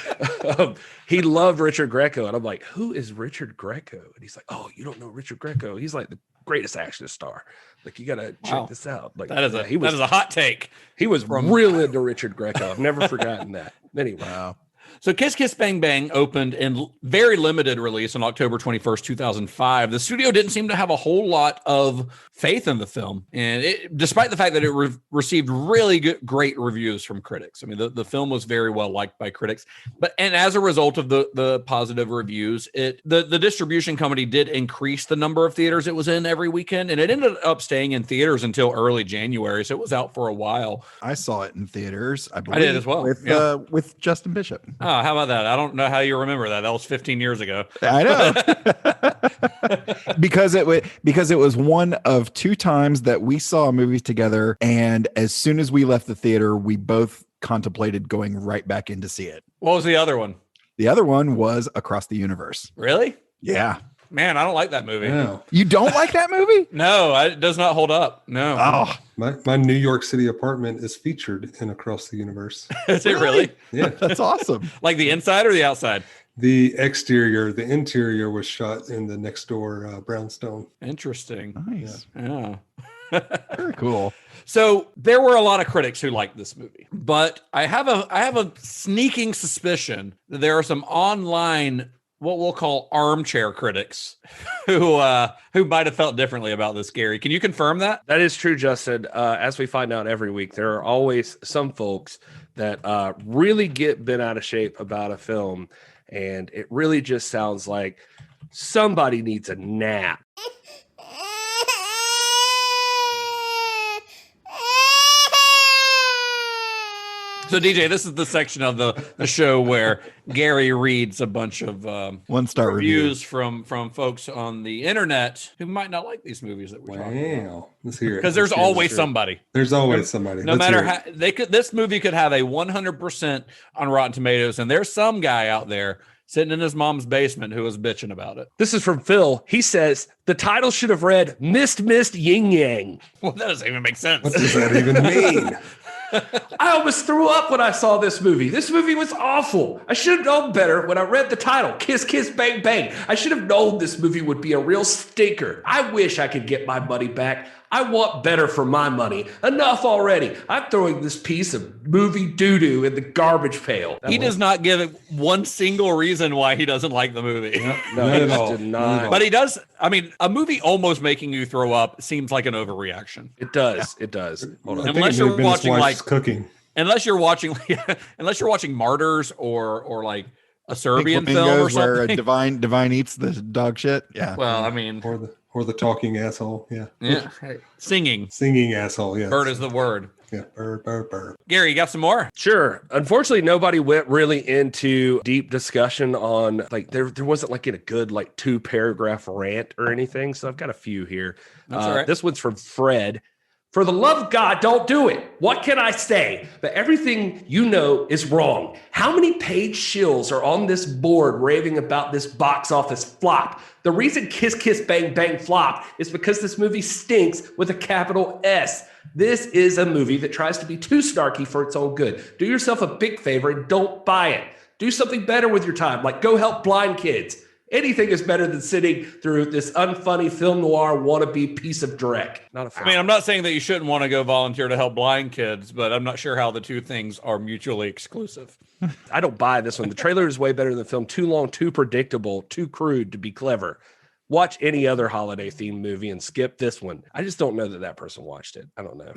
he loved Richard Greco, and I'm like, who is Richard Greco? And he's like, oh, you don't know Richard Greco? He's like the greatest action star. Like you got to check this out. Like that is a hot take. He was real into Richard Greco. I've never forgotten that. Anyway. Wow. So Kiss Kiss Bang Bang opened in very limited release on October 21st, 2005. The studio didn't seem to have a whole lot of faith in the film. And despite the fact that it received really great reviews from critics. I mean, the film was very well liked by critics. And as a result of the positive reviews, the distribution company did increase the number of theaters it was in every weekend. And it ended up staying in theaters until early January. So it was out for a while. I saw it in theaters. I believe, I did as well. With Justin Bishop. Oh, how about that? I don't know how you remember that. That was 15 years ago. I know. because it was one of two times that we saw movies together, and as soon as we left the theater, we both contemplated going right back in to see it. What was the other one? The other one was Across the Universe. Really? Yeah. Man, I don't like that movie. No. You don't like that movie? No, it does not hold up. No. Oh, My New York City apartment is featured in Across the Universe. Is it really? Yeah. that's awesome. Like the inside or the outside? The exterior, the interior was shot in the next door brownstone. Interesting. Nice. Yeah. Very cool. So there were a lot of critics who liked this movie, but I have a sneaking suspicion that there are some online, what we'll call armchair critics who might have felt differently about this, Gary. Can you confirm that? That is true, Justin. As we find out every week, there are always some folks that really get bent out of shape about a film, and it really just sounds like somebody needs a nap. So DJ, this is the section of the show where Gary reads a bunch of 1-star reviews from folks on the internet who might not like these movies that we're talking about. Wow. Let's hear it. Because there's always somebody. There's always somebody. No matter how this movie could have a 100% on Rotten Tomatoes, and there's some guy out there sitting in his mom's basement who was bitching about it. This is from Phil. He says the title should have read Mist Yin Yang. Well, that doesn't even make sense. What does that even mean? I almost threw up when I saw this movie. This movie was awful. I should have known better when I read the title, Kiss Kiss Bang Bang. I should have known this movie would be a real stinker. I wish I could get my money back. I want better for my money. Enough already. I'm throwing this piece of movie doo-doo in the garbage pail. He does not give it one single reason why he doesn't like the movie. No, he just did not. But he does. I mean, a movie almost making you throw up seems like an overreaction. It does. It does. Hold on. Unless you're watching like cooking. Unless you're watching Martyrs or like a Serbian film or something. Where a divine eats the dog shit. Yeah. Well, I mean, or the talking asshole. Yeah. Yeah. Singing asshole. Yeah. Bird is the word. Yeah. Bird. Gary, you got some more? Sure. Unfortunately, nobody went really into deep discussion on like there wasn't like in a good like 2-paragraph rant or anything. So I've got a few here. That's all right. This one's from Fred. For the love of God, don't do it. What can I say? But everything you know is wrong. How many paid shills are on this board raving about this box office flop? The reason Kiss Kiss Bang Bang flopped is because this movie stinks with a capital S. This is a movie that tries to be too snarky for its own good. Do yourself a big favor and don't buy it. Do something better with your time, like go help blind kids. Anything is better than sitting through this unfunny film noir wannabe piece of dreck. Not a fan. I mean, I'm not saying that you shouldn't want to go volunteer to help blind kids, but I'm not sure how the two things are mutually exclusive. I don't buy this one. The trailer is way better than the film. Too long, too predictable, too crude to be clever. Watch any other holiday themed movie and skip this one. I just don't know that person watched it. I don't know.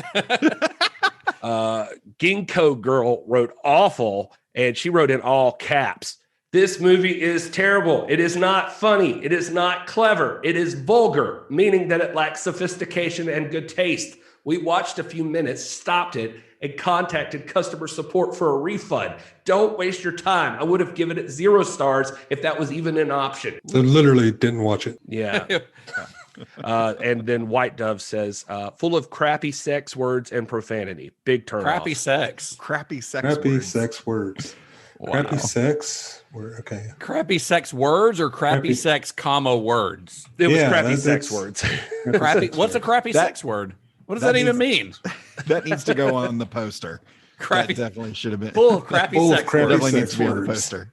Ginkgo Girl wrote awful, and she wrote in all caps. This movie is terrible. It is not funny. It is not clever. It is vulgar, meaning that it lacks sophistication and good taste. We watched a few minutes, stopped it, and contacted customer support for a refund. Don't waste your time. I would have given it 0 stars if that was even an option. So literally didn't watch it. Yeah. And then White Dove says, full of crappy sex words and profanity. Big turn Crappy off. sex. Crappy sex words. Wow. Crappy sex. Okay. Crappy sex words or crappy sex comma words? It was crappy sex words. Crappy. What's a crappy sex word? What does that even mean? That needs to go on the poster. Crappy. That definitely should have been. Full crappy sex words. Definitely needs to be on the poster.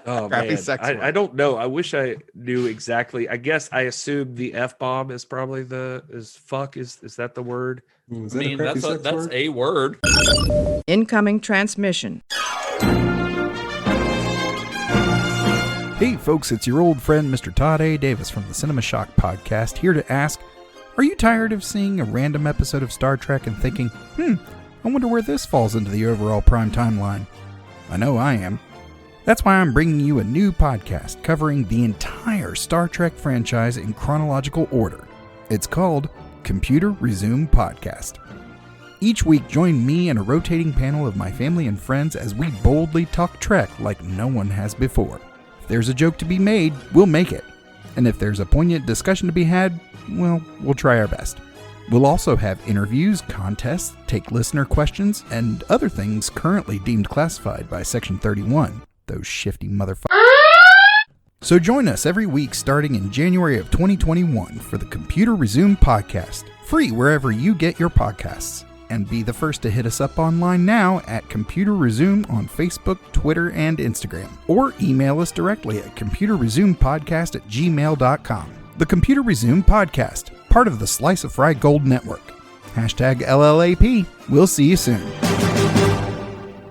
Oh, Crappy man. sex I don't know. I wish I knew exactly. I guess I assume the F-bomb is probably fuck. Is that the word? I mean, that's a word. Incoming transmission. Hey folks, it's your old friend Mr. Todd A. Davis from the Cinema Shock podcast, here to ask, are you tired of seeing a random episode of Star Trek and thinking, I wonder where this falls into the overall prime timeline? I know I am. That's why I'm bringing you a new podcast covering the entire Star Trek franchise in chronological order. It's called Computer Resume Podcast. Each week, join me and a rotating panel of my family and friends as we boldly talk Trek like no one has before. If there's a joke to be made, we'll make it. And if there's a poignant discussion to be had, well, we'll try our best. We'll also have interviews, contests, take listener questions, and other things currently deemed classified by Section 31. Those shifty motherfuckers. So join us every week starting in January of 2021 for the Computer Resume Podcast, free wherever you get your podcasts. And be the first to hit us up online now at Computer Resume on Facebook, Twitter, and Instagram. Or email us directly at computerresumepodcast@gmail.com. The Computer Resume Podcast, part of the Slice of Fried Gold Network. Hashtag LLAP. We'll see you soon.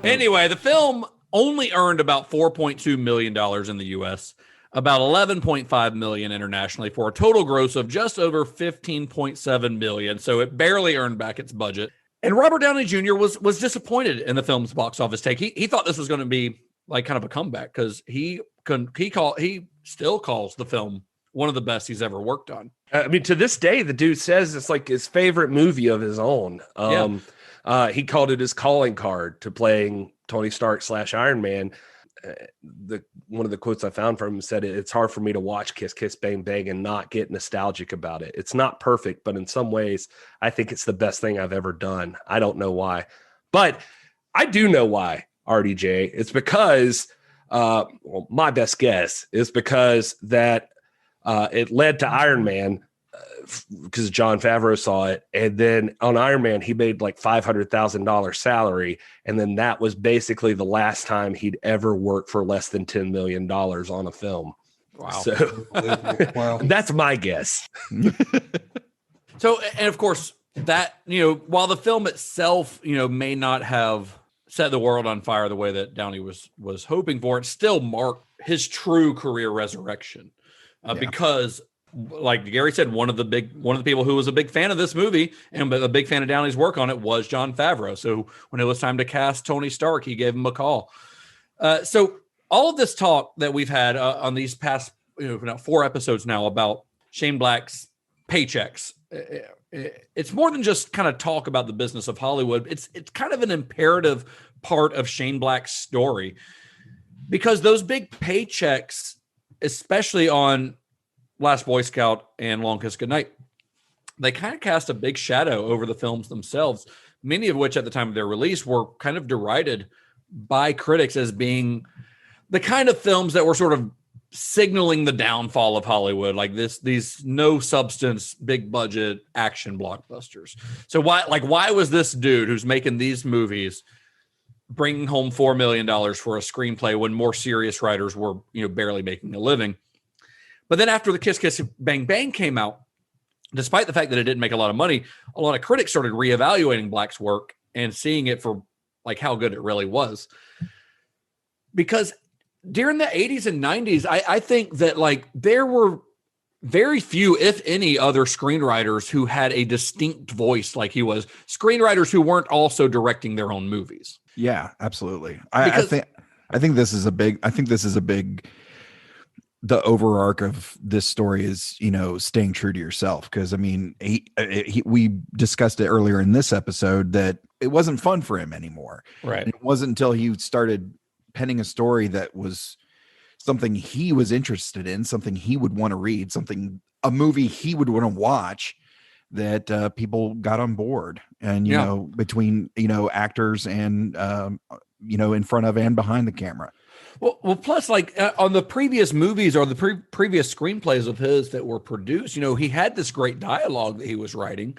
Anyway, the film only earned about $4.2 million in the U.S., about $11.5 million internationally, for a total gross of just over $15.7 million. So it barely earned back its budget. And Robert Downey Jr. was disappointed in the film's box office take. He thought this was going to be like kind of a comeback because he still calls the film one of the best he's ever worked on. I mean, to this day, the dude says it's like his favorite movie of his own. He called it his calling card to playing Tony Stark / Iron Man. One of the quotes I found from him said, it's hard for me to watch Kiss Kiss Bang Bang and not get nostalgic about it. It's not perfect, but in some ways, I think it's the best thing I've ever done. I don't know why, but I do know why, RDJ. It's because, my best guess is because that it led to Iron Man, because Jon Favreau saw it, and then on Iron Man he made like $500,000 salary, and then that was basically the last time he'd ever worked for less than $10 million on a film. Wow. So Wow. that's my guess. So, and of course, that, while the film itself, may not have set the world on fire the way that Downey was hoping for, it still marked his true career resurrection. Because, like Gary said, one of the people who was a big fan of this movie and a big fan of Downey's work on it was Jon Favreau. So when it was time to cast Tony Stark, he gave him a call. So all of this talk that we've had on these past 4 episodes now about Shane Black's paychecks, it's more than just kind of talk about the business of Hollywood. It's kind of an imperative part of Shane Black's story, because those big paychecks, especially on Last Boy Scout and Long Kiss Goodnight, they kind of cast a big shadow over the films themselves, many of which at the time of their release were kind of derided by critics as being the kind of films that were sort of signaling the downfall of Hollywood, like these no substance, big budget action blockbusters. So why was this dude who's making these movies bringing home $4 million for a screenplay when more serious writers were, barely making a living? But then after the Kiss Kiss Bang Bang came out, despite the fact that it didn't make a lot of money, a lot of critics started reevaluating Black's work and seeing it for like how good it really was. Because during the 80s and 90s, I think that like there were very few, if any, other screenwriters who had a distinct voice like he was. Screenwriters who weren't also directing their own movies. Yeah, absolutely. I think this is a big. The overarch of this story is, staying true to yourself. Because I mean, we discussed it earlier in this episode that it wasn't fun for him anymore. Right. And it wasn't until he started penning a story that was something he was interested in, something he would want to read, a movie he would want to watch, that people got on board. And, between, actors and, in front of and behind the camera. Well, plus like on the previous movies or the previous screenplays of his that were produced, he had this great dialogue that he was writing,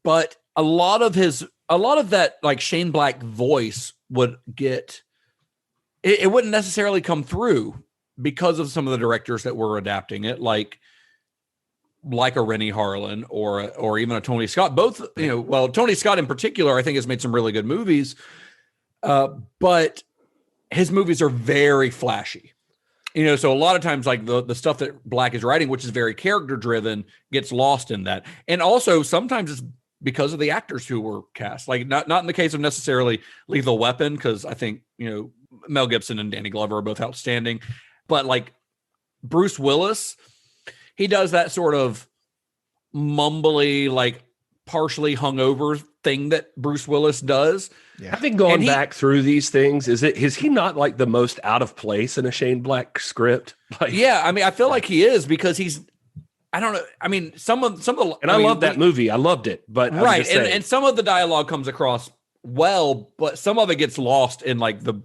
but a lot of that like Shane Black voice would get, it wouldn't necessarily come through because of some of the directors that were adapting it, like a Rennie Harlan or even a Tony Scott. Both, Tony Scott in particular, I think has made some really good movies, but his movies are very flashy. So a lot of times like the stuff that Black is writing, which is very character driven, gets lost in that. And also sometimes it's because of the actors who were cast, like not in the case of necessarily Lethal Weapon, because I think, Mel Gibson and Danny Glover are both outstanding, but like Bruce Willis, he does that sort of mumbly, like partially hungover thing that Bruce Willis does. Yeah. I think going back through these things, is he not like the most out of place in a Shane Black script? Like, yeah, I mean, I feel like he is, because I don't know. I mean, some of the, and I love that movie. I loved it, but right, and some of the dialogue comes across well, but some of it gets lost in like the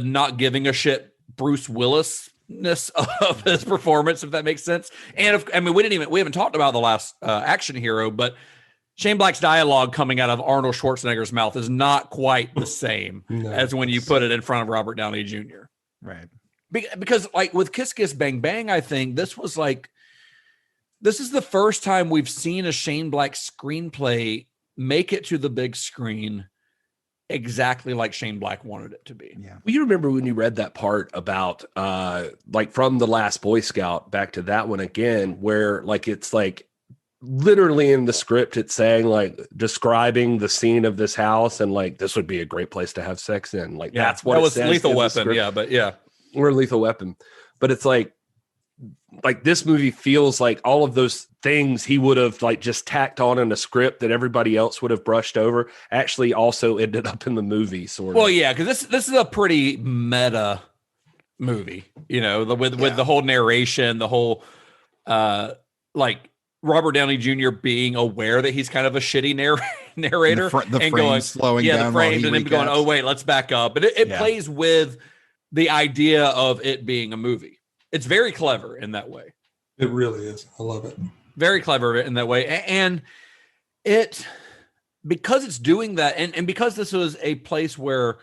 not giving a shit Bruce Willis-ness of his performance, if that makes sense. And we haven't talked about the last action hero, but Shane Black's dialogue coming out of Arnold Schwarzenegger's mouth is not quite the same as when you put it in front of Robert Downey Jr. Right. Because like with Kiss Kiss Bang Bang, I think this is the first time we've seen a Shane Black screenplay make it to the big screen exactly like Shane Black wanted it to be. Yeah. Well, you remember when you read that part about like from The Last Boy Scout back to that one again, where like it's like literally in the script it's saying like describing the scene of this house and like this would be a great place to have sex in. Like that's what that it was says Lethal in the Weapon. script. Yeah, but yeah. Or Lethal Weapon. But it's like this movie feels like all of those things he would have like just tacked on in a script that everybody else would have brushed over actually also ended up in the movie sort of. Well, yeah, because this is a pretty meta movie, with the whole narration, the whole like Robert Downey Jr. being aware that he's kind of a shitty narrator, and going slowing down, the frames, and him going, oh wait, let's back up. But it plays with the idea of it being a movie. It's very clever in that way. It really is. I love it. Very clever in that way. And because it's doing that, and because this was a place where,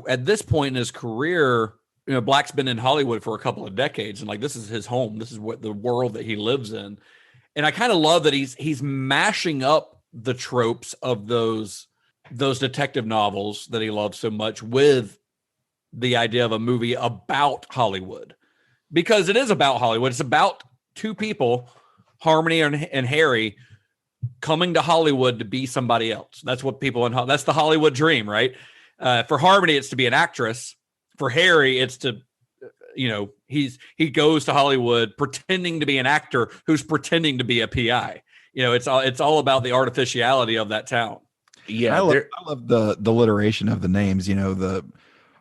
at this point in his career, Black's been in Hollywood for a couple of decades, and like this is his home. This is what the world that he lives in. And I kind of love that he's mashing up the tropes of those detective novels that he loves so much with the idea of a movie about Hollywood, because it is about Hollywood. It's about two people, Harmony and Harry, coming to Hollywood to be somebody else. That's what people that's the Hollywood dream, right? For Harmony, it's to be an actress. For Harry, it's to, he goes to Hollywood pretending to be an actor who's pretending to be a PI. It's all about the artificiality of that town. Yeah, I love the alliteration of the names. The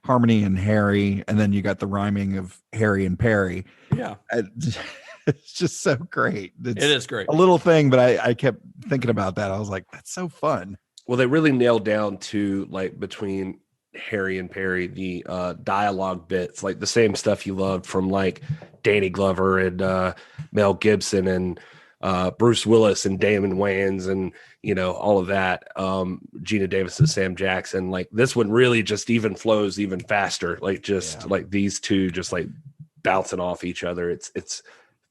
Harmony and Harry, and then you got the rhyming of Harry and Perry. Yeah, it's just so great. It is great. A little thing, but I kept thinking about that. I was like, that's so fun. Well, they really nailed down to, like, between Harry and Perry, the dialogue bits, like the same stuff you loved from, like, Danny Glover and Mel Gibson and Bruce Willis and Damon Wayans and all of that. Gina Davis and Sam Jackson. Like, this one really just even flows even faster. Like, like these two just like bouncing off each other. It's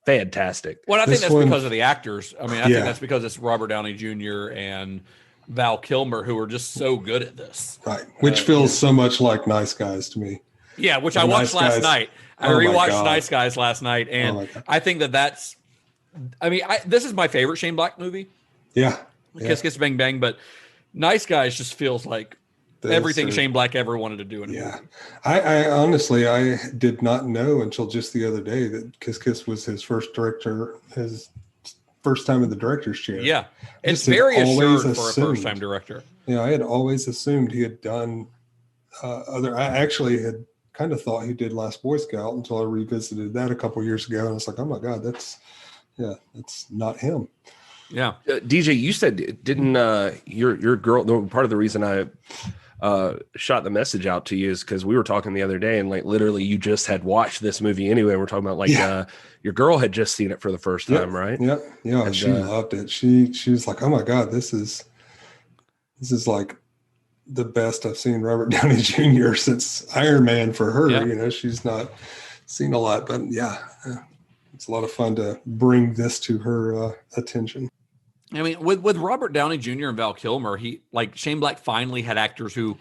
fantastic. Well, I think that's because of the actors. I mean, I think that's because it's Robert Downey Jr. and Val Kilmer who are just so good at this. Right. Which feels so much like Nice Guys to me. Yeah, which I watched last night. I rewatched Nice Guys last night, and I think that's. I mean, this is my favorite Shane Black movie. Yeah. Kiss Kiss Bang Bang, but Nice Guys just feels like everything Shane Black ever wanted to do in a movie. I honestly, I did not know until just the other day that Kiss Kiss was his first time in the director's chair. Yeah. It's very assured for a first-time director. Yeah, I had always assumed he had done I actually had kind of thought he did Last Boy Scout until I revisited that a couple years ago, and I was like, oh my God, that's not him. Yeah. DJ, you said, didn't your girl, part of the reason I shot the message out to you is because we were talking the other day, and like literally you just had watched this movie anyway. We're talking about like your girl had just seen it for the first time, right? Yeah. And she loved it. She was like, oh my God, this is like the best I've seen Robert Downey Jr. since Iron Man for her. Yeah. She's not seen a lot, but it's a lot of fun to bring this to her attention. I mean, with Robert Downey Jr. and Val Kilmer, Shane Black finally had actors who,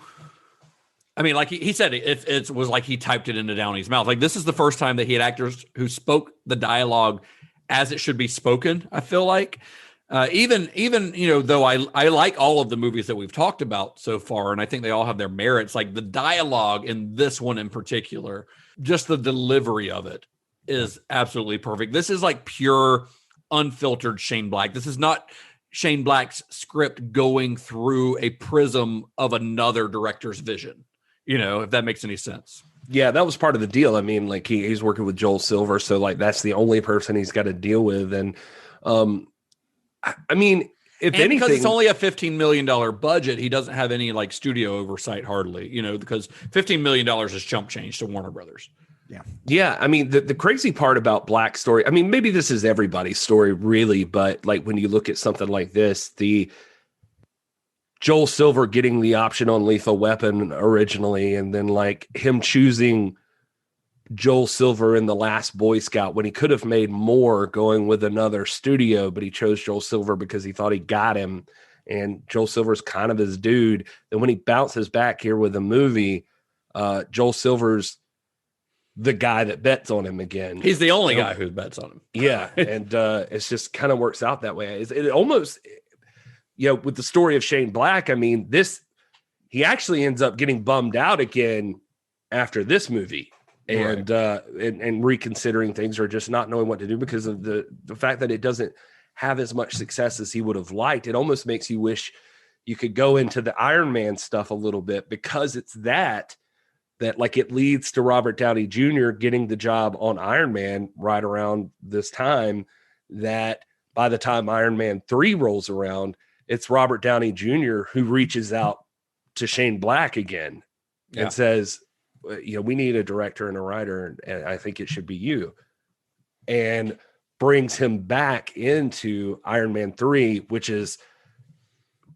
I mean, like he said, it was like he typed it into Downey's mouth. Like, this is the first time that he had actors who spoke the dialogue as it should be spoken. I feel like even though I like all of the movies that we've talked about so far, and I think they all have their merits, like the dialogue in this one in particular, just the delivery of it is absolutely perfect. This is like pure unfiltered Shane Black. This is not Shane Black's script going through a prism of another director's vision, if that makes any sense. Yeah, that was part of the deal. I mean, like he's working with Joel Silver, so like that's the only person he's got to deal with. And I mean, if anything, because it's only a $15 million budget, he doesn't have any like studio oversight hardly, because $15 million is chump change to Warner Brothers. Yeah. I mean, the crazy part about Black's story, I mean, maybe this is everybody's story really, but like when you look at something like this, the Joel Silver getting the option on Lethal Weapon originally, and then like him choosing Joel Silver in The Last Boy Scout when he could have made more going with another studio, but he chose Joel Silver because he thought he got him. And Joel Silver's kind of his dude. And when he bounces back here with a movie, Joel Silver's the guy that bets on him again. He's the only guy who bets on him. Yeah. And it's just kind of works out that way. It almost, with the story of Shane Black, I mean, he actually ends up getting bummed out again after this movie and reconsidering things or just not knowing what to do because of the fact that it doesn't have as much success as he would have liked. It almost makes you wish you could go into the Iron Man stuff a little bit because it's that like it leads to Robert Downey Jr. getting the job on Iron Man right around this time, that by the time Iron Man 3 rolls around, it's Robert Downey Jr. who reaches out to Shane Black again and says, we need a director and a writer, and I think it should be you. And brings him back into Iron Man 3, which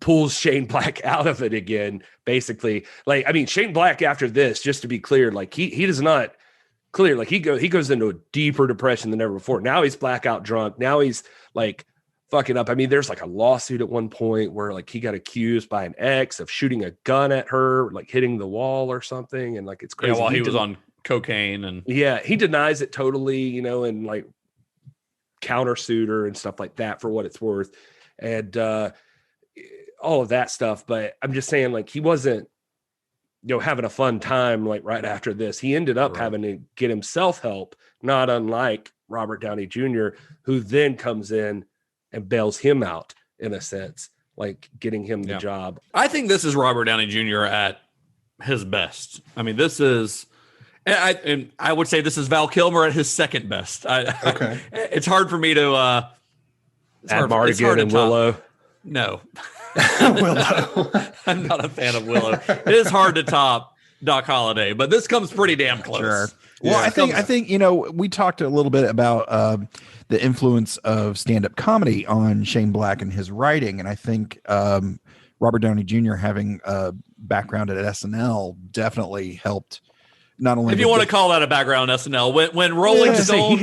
pulls Shane Black out of it again, basically. Like, I mean, Shane Black after this, just to be clear, like he does not clear, like he goes into a deeper depression than ever before. Now he's blackout drunk. Now he's like fucking up. I mean, there's like a lawsuit at one point where like he got accused by an ex of shooting a gun at her, like hitting the wall or something. And like, it's crazy. Yeah, while he was on cocaine and he denies it totally, you know, and like countersued her and stuff like that for what it's worth. And all of that stuff. But I'm just saying, like, he wasn't, you know, having a fun time like right after this. He ended up having to get himself help, not unlike Robert Downey Jr., who then comes in and bails him out in a sense, like getting him the job. I think this is Robert Downey Jr. at his best. I mean, this is, and I would say this is Val Kilmer at his second best. Okay. It's hard for me to add Mardigan and Willow. No. Willow. I'm not a fan of Willow. It is hard to top Doc Holliday, but this comes pretty damn close. Sure. Well, I think, you know, we talked a little bit about the influence of stand-up comedy on Shane Black and his writing. And I think Robert Downey Jr. having a background at SNL definitely helped. Not only, if you want to call that a background SNL, when Rolling Stone,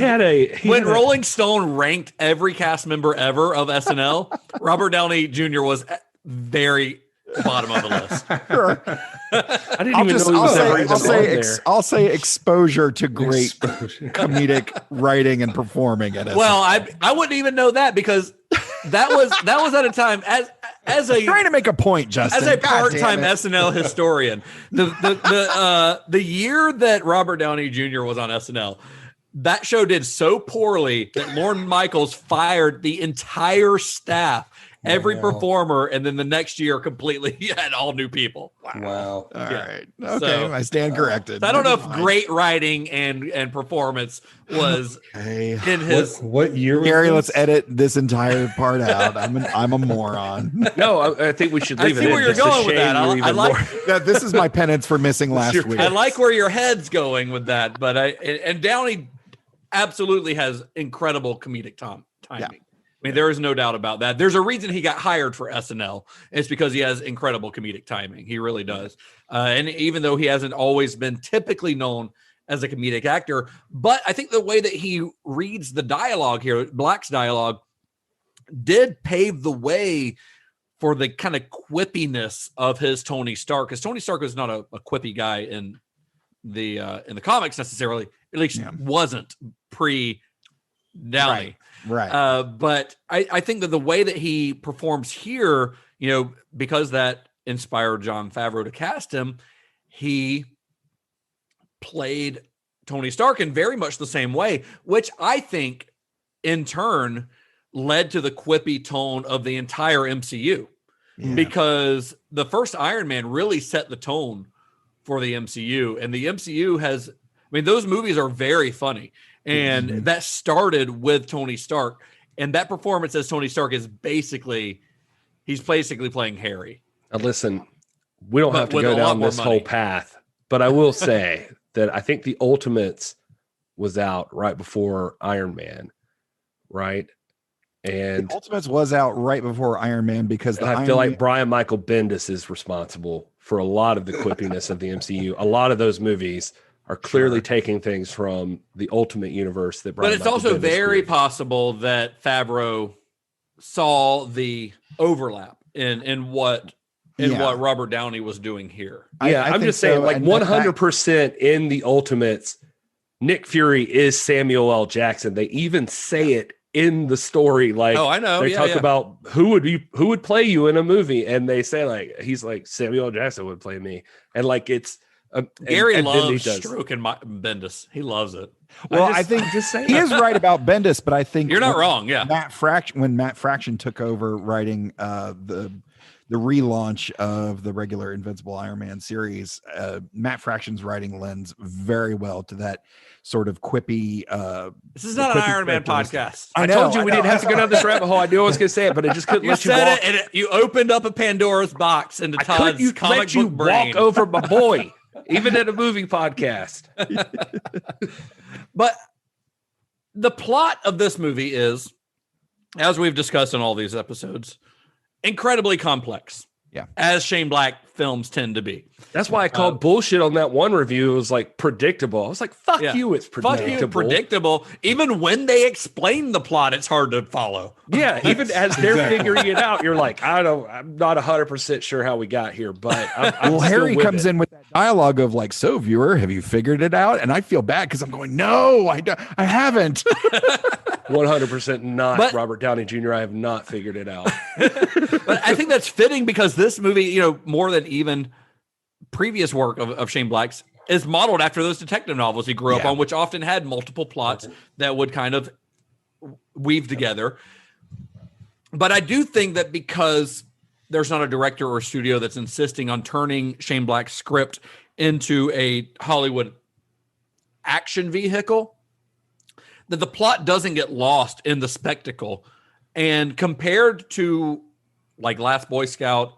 Rolling Stone ranked every cast member ever of SNL, Robert Downey Jr. was very bottom of the list. I didn't even know he was ever even on there. I'll say exposure to great comedic writing and performing at SNL. Well, I wouldn't even know that because that was at a time as a trying to make a point, Justin. As a part-time SNL historian, the year that Robert Downey Jr. was on SNL, that show did so poorly that Lorne Michaels fired the entire staff, every performer, and then the next year completely had all new people. Wow. All right. Okay, so, I stand corrected. I don't know if great writing and performance was in his. What year was Gary, this? let's edit this entire part out. I'm a moron. No, I think we should leave it. I see where you're going with that. I like that. This is my penance for missing last week. I like where your head's going with that, but and Downey absolutely has incredible comedic timing. Yeah. I mean, there is no doubt about that. There's a reason he got hired for SNL. It's because he has incredible comedic timing. He really does. And even though he hasn't always been typically known as a comedic actor, but I think the way that he reads the dialogue here, Black's dialogue, did pave the way for the kind of quippiness of his Tony Stark. Because Tony Stark was not a quippy guy in the comics necessarily. At least wasn't pre-Downey. Right. But I think that the way that he performs here, you know, because that inspired Jon Favreau to cast him, he played Tony Stark in very much the same way, which I think in turn led to the quippy tone of the entire MCU. Yeah. Because the first Iron Man really set the tone for the MCU, and the MCU has, I mean, those movies are very funny. And that started with Tony Stark, and that performance as Tony Stark is he's basically playing Harry. Now listen, we don't have to go down this whole path, but I will say that I think the Ultimates was out right before Iron Man, right? And the Ultimates was out right before Iron Man because I feel like Brian Michael Bendis is responsible for a lot of the quippiness of the MCU. A lot of those movies are clearly taking things from the Ultimate Universe that Brian But it's Michael also Bendis very created. possible that Favreau saw the overlap in what Robert Downey was doing here. Yeah, I'm just saying, like 100% in the Ultimates, Nick Fury is Samuel L. Jackson. They even say it in the story. Like, I know. They talk about who would play you in a movie, and they say like he's like Samuel L. Jackson would play me, and like it's. Gary loves stroking Bendis. He loves it. Well, I think he is right about Bendis, but I think you're not wrong. Yeah, when Matt Fraction took over writing the relaunch of the regular Invincible Iron Man series, Matt Fraction's writing lends very well to that sort of quippy. This is not an Iron Man podcast. I told you we didn't have to go down this rabbit hole. I knew I was going to say it, but I just couldn't let you walk. And you opened up a Pandora's box into Todd's comic book brain. Walk over my boy. Even at a movie podcast. But the plot of this movie is, as we've discussed in all these episodes, incredibly complex. as Shane Black films tend to be. That's why I called bullshit on that one review. It was like predictable. I was like, fuck you, it's predictable. Fuck you, predictable. Even when they explain the plot, it's hard to follow. Yeah, even as they're figuring it out, you're like, I'm not 100% sure how we got here, but I'm Harry comes in with that dialogue of like, so viewer, have you figured it out? And I feel bad because I'm going, no, I haven't. 100% not Robert Downey Jr. I have not figured it out. But I think that's fitting because this movie, more than even previous work of Shane Black's, is modeled after those detective novels he grew up on, which often had multiple plots that would kind of weave together. But I do think that because there's not a director or studio that's insisting on turning Shane Black's script into a Hollywood action vehicle, that the plot doesn't get lost in the spectacle. And compared to like Last Boy Scout,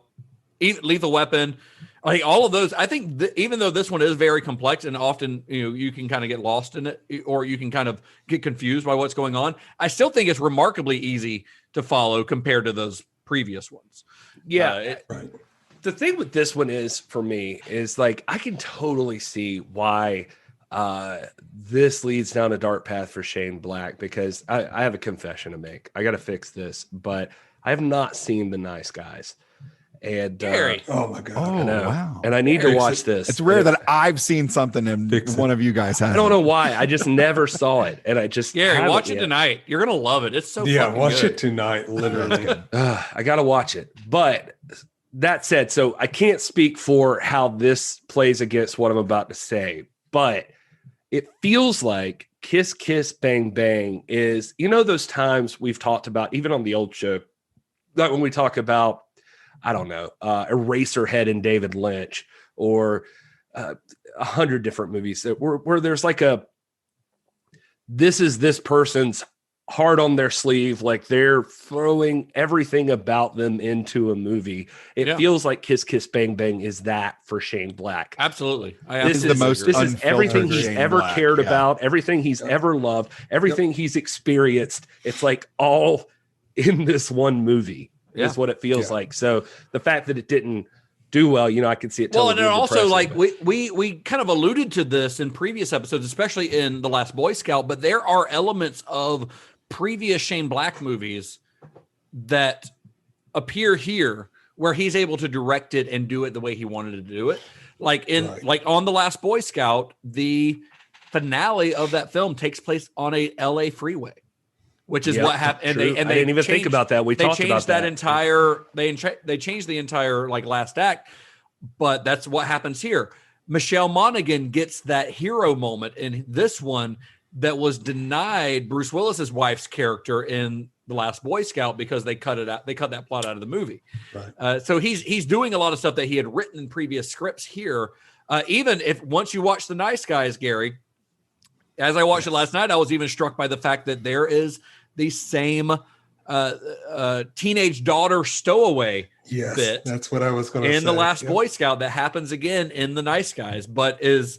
Lethal Weapon, like all of those, I think even though this one is very complex and often, you can kind of get lost in it or you can kind of get confused by what's going on, I still think it's remarkably easy to follow compared to those previous ones. Yeah. The thing with this one is, for me, is like, I can totally see why this leads down a dark path for Shane Black, because I have a confession to make. I got to fix this, but I have not seen The Nice Guys. And Gary. Oh my God. Oh, wow. And I need to watch this. It's rare that I've seen something and one of you guys has. I don't know why. I just never saw it. And I just Gary, watch it tonight. You're going to love it. It's so watch good. it tonight, literally. I got to watch it. But that said, so I can't speak for how this plays against what I'm about to say, but it feels like Kiss Kiss Bang Bang is, those times we've talked about, even on the old show, like when we talk about, I don't know, Eraserhead and David Lynch, or 100 different movies where there's like this is this person's heart on their sleeve, like they're throwing everything about them into a movie. It feels like Kiss Kiss Bang Bang is that for Shane Black. Absolutely. This is everything he's ever cared about, everything he's ever loved, everything he's experienced. It's like all in this one movie. Is what it feels like. So the fact that it didn't do well, I can see it. Well, and it also like we kind of alluded to this in previous episodes, especially in The Last Boy Scout, but there are elements of previous Shane Black movies that appear here where he's able to direct it and do it the way he wanted to do it. Like like on The Last Boy Scout, the finale of that film takes place on a LA freeway. Which is what happened, and they didn't even think about that. We talked about that. They changed the entire like last act, but that's what happens here. Michelle Monaghan gets that hero moment in this one that was denied Bruce Willis's wife's character in The Last Boy Scout because they cut it out. They cut that plot out of the movie. Right. So he's doing a lot of stuff that he had written in previous scripts here. Even if once you watch The Nice Guys, Gary. As I watched it last night, I was even struck by the fact that there is the same teenage daughter stowaway bit. That's what I was going to say. In The Last Boy Scout that happens again in The Nice Guys, but is,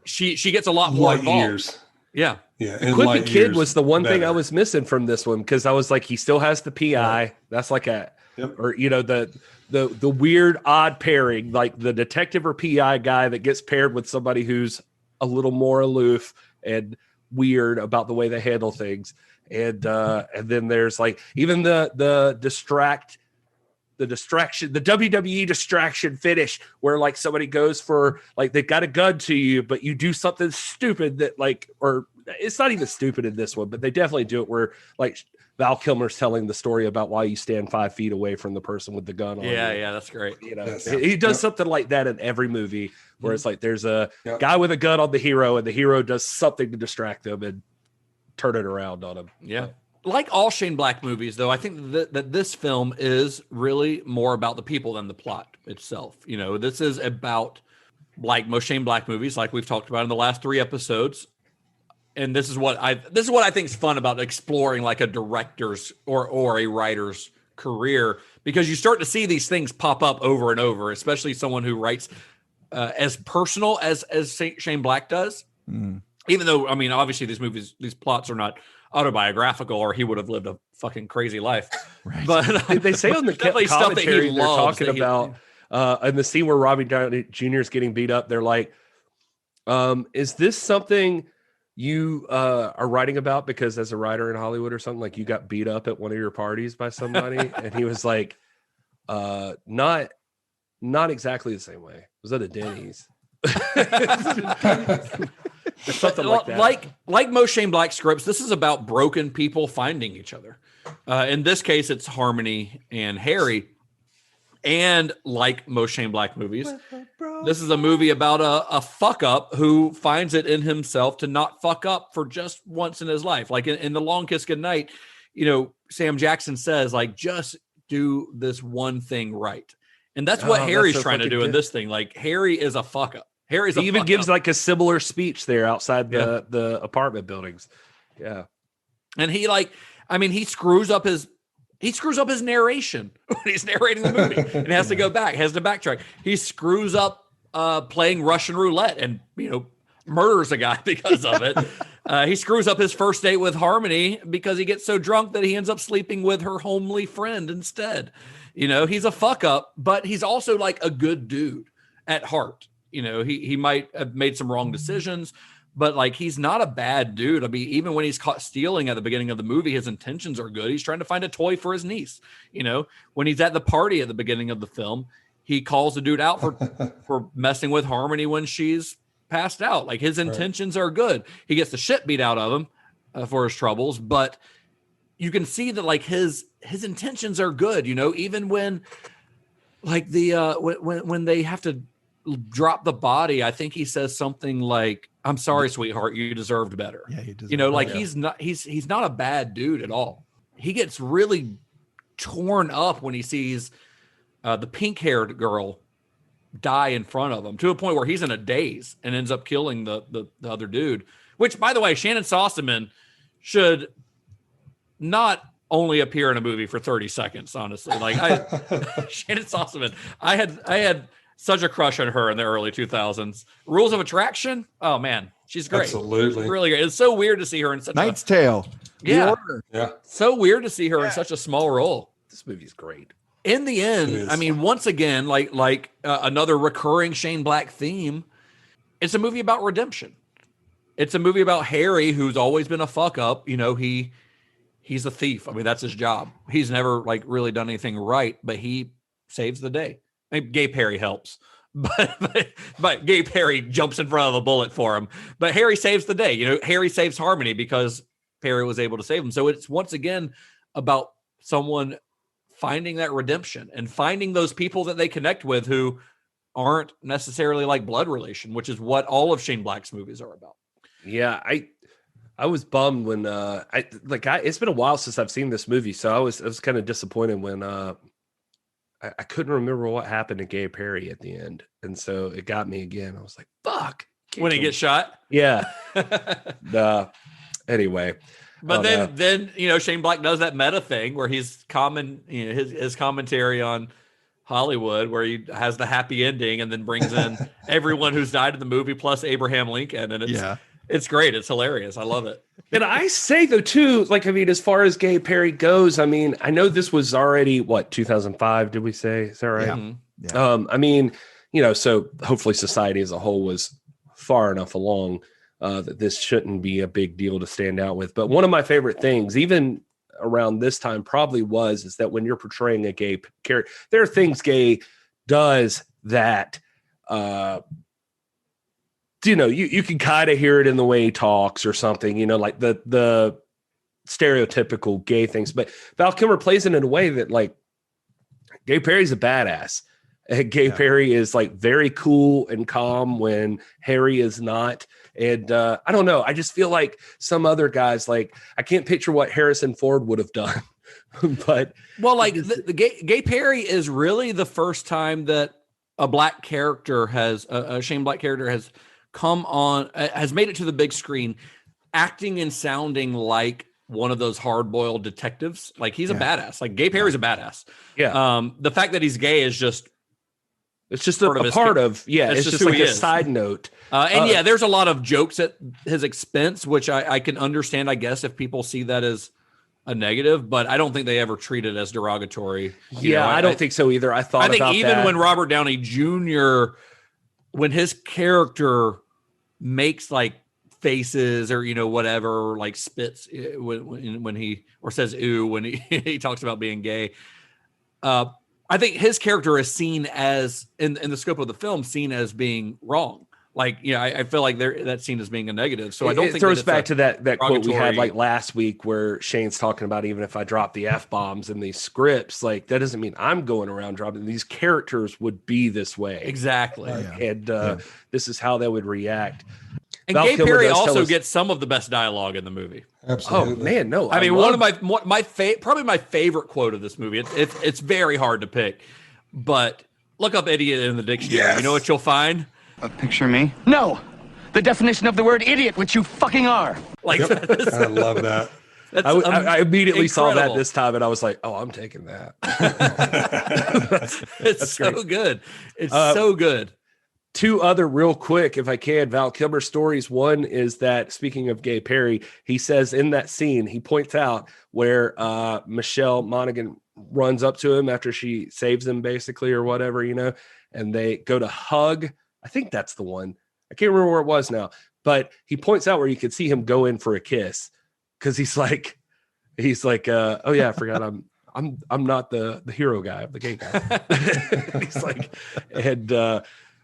she gets a lot more involved. Yeah. Yeah. The Clippy Kid was the one thing I was missing from this one, because I was like, he still has the PI. Right. That's like or, the weird odd pairing, like the detective or PI guy that gets paired with somebody who's a little more aloof and weird about the way they handle things. And then there's like even the distraction, the WWE distraction finish where like somebody goes for like, they've got a gun to you, but you do something stupid that like, or it's not even stupid in this one, but they definitely do it where like Val Kilmer's telling the story about why you stand 5 feet away from the person with the gun on you. Yeah, that's great. He does something like that in every movie where it's like there's a guy with a gun on the hero and the hero does something to distract them and turn it around on him. Yeah. Like all Shane Black movies, though, I think that this film is really more about the people than the plot itself. This is about, like most Shane Black movies, like we've talked about in the last 3 episodes. And this is what I think is fun about exploring like a director's or a writer's career, because you start to see these things pop up over and over, especially someone who writes as personal as Shane Black does. Even though, I mean, obviously these plots are not autobiographical, or he would have lived a fucking crazy life. Right. But they say on the definitely stuff that he commentary, they're loves, talking about in the scene where Robbie Downey Jr. is getting beat up. They're like, is this something you are writing about because as a writer in Hollywood or something, like you got beat up at one of your parties by somebody? And he was like, not exactly the same way. It was at a Denny's. Something like that. Like most Shane Black scripts, this is about broken people finding each other. In this case, it's Harmony and Harry. And like most Shane Black movies, this is a movie about a fuck up who finds it in himself to not fuck up for just once in his life. Like in the Long Kiss Goodnight, Sam Jackson says, like, just do this one thing right. And that's what Harry's trying to do in this thing. Like, Harry is a fuck up. He even gives like a similar speech there outside the apartment buildings. Yeah. And he screws up his narration when he's narrating the movie and has to backtrack. He screws up playing Russian roulette and murders a guy because of it. He screws up his first date with Harmony because he gets so drunk that he ends up sleeping with her homely friend instead. He's a fuck up, but he's also like a good dude at heart. He might have made some wrong decisions, but like, he's not a bad dude. I mean, even when he's caught stealing at the beginning of the movie, his intentions are good. He's trying to find a toy for his niece. When he's at the party at the beginning of the film, he calls the dude out for messing with Harmony when she's passed out. Like, his intentions are good. He gets the shit beat out of him for his troubles, but you can see that like his intentions are good. Even when like when they have to drop the body, I think he says something like, "I'm sorry, sweetheart, you deserved better." Yeah, he deserved he's not a bad dude at all. He gets really torn up when he sees the pink-haired girl die in front of him, to a point where he's in a daze and ends up killing the other dude. Which, by the way, Shannon Sossaman should not only appear in a movie for 30 seconds, honestly. Like, Shannon Sossaman, I had such a crush on her in the early 2000s. Rules of Attraction. Oh man, she's great. Absolutely. Really great. It's so weird to see her in such Knight's Tale. Yeah. Yeah. So weird to see her in such a small role. This movie's great. In the end, I mean, once again, like another recurring Shane Black theme, it's a movie about redemption. It's a movie about Harry, who's always been a fuck up. He's a thief. I mean, that's his job. He's never like really done anything right, but he saves the day. Maybe Gay Perry helps, but Gay Perry jumps in front of a bullet for him. But Harry saves the day. Harry saves Harmony because Perry was able to save him. So it's once again about someone finding that redemption and finding those people that they connect with who aren't necessarily like blood relation, which is what all of Shane Black's movies are about. Yeah, I was bummed when it's been a while since I've seen this movie, so I was kind of disappointed when I couldn't remember what happened to Gay Perry at the end, and so it got me again. I was like, "Fuck!" When he gets shot. Yeah. Anyway, but then Shane Black does that meta thing where he's his commentary on Hollywood, where he has the happy ending and then brings in everyone who's died in the movie plus Abraham Lincoln, and it's great. It's hilarious. I love it. And I say though too, like, I mean, as far as Gay Perry goes, I mean, I know this was already 2005, did we say? Is that right? Yeah. Yeah. I mean, so hopefully society as a whole was far enough along that this shouldn't be a big deal to stand out with. But one of my favorite things, even around this time, probably is that when you're portraying a gay character, there are things Gay does that, you can kind of hear it in the way he talks or something, like the stereotypical gay things. But Val Kilmer plays it in a way that, like, Gay Perry's a badass. Gay Perry is like very cool and calm when Harry is not. And I don't know. I just feel like some other guys, like, I can't picture what Harrison Ford would have done. But the Gay Perry is really the first time that a black character a Shane Black character has come on, has made it to the big screen, acting and sounding like one of those hard-boiled detectives. Like, he's a badass. Like, Gay Perry's a badass. Yeah. The fact that he's gay is just It's just a part of it's just like a side note. And there's a lot of jokes at his expense, which I can understand, I guess, if people see that as a negative, but I don't think they ever treat it as derogatory. I don't think so either. I think even when Robert Downey Jr., when his character makes like faces or whatever, like spits when he or says ooh when he talks about being gay, I think his character is seen as in the scope of the film seen as being wrong. Like, I feel like that scene as being a negative. So I don't think it throws back to that quote we had like last week where Shane's talking about, even if I drop the F-bombs in these scripts, like that doesn't mean I'm going around dropping. These characters would be this way. Exactly. And this is how they would react. And Gay Perry also gets some of the best dialogue in the movie. Absolutely. Oh man, no. I mean, probably my favorite quote of this movie. It's very hard to pick, but look up idiot in the dictionary. Yes. You know what you'll find? A picture me? No! The definition of the word idiot, which you fucking are. Like I love that. I immediately saw that this time, and I was like, "Oh, I'm taking that." That's so good. It's so good. Two other real quick, if I can, Val Kilmer stories. One is that, speaking of Gay Perry, he says in that scene, he points out where Michelle Monaghan runs up to him after she saves him, basically, or whatever, and they go to hug. I think that's the one. I can't remember where it was now, but he points out where you could see him go in for a kiss because he's like, oh yeah, I forgot I'm not the hero guy, I'm the gay guy. He's like,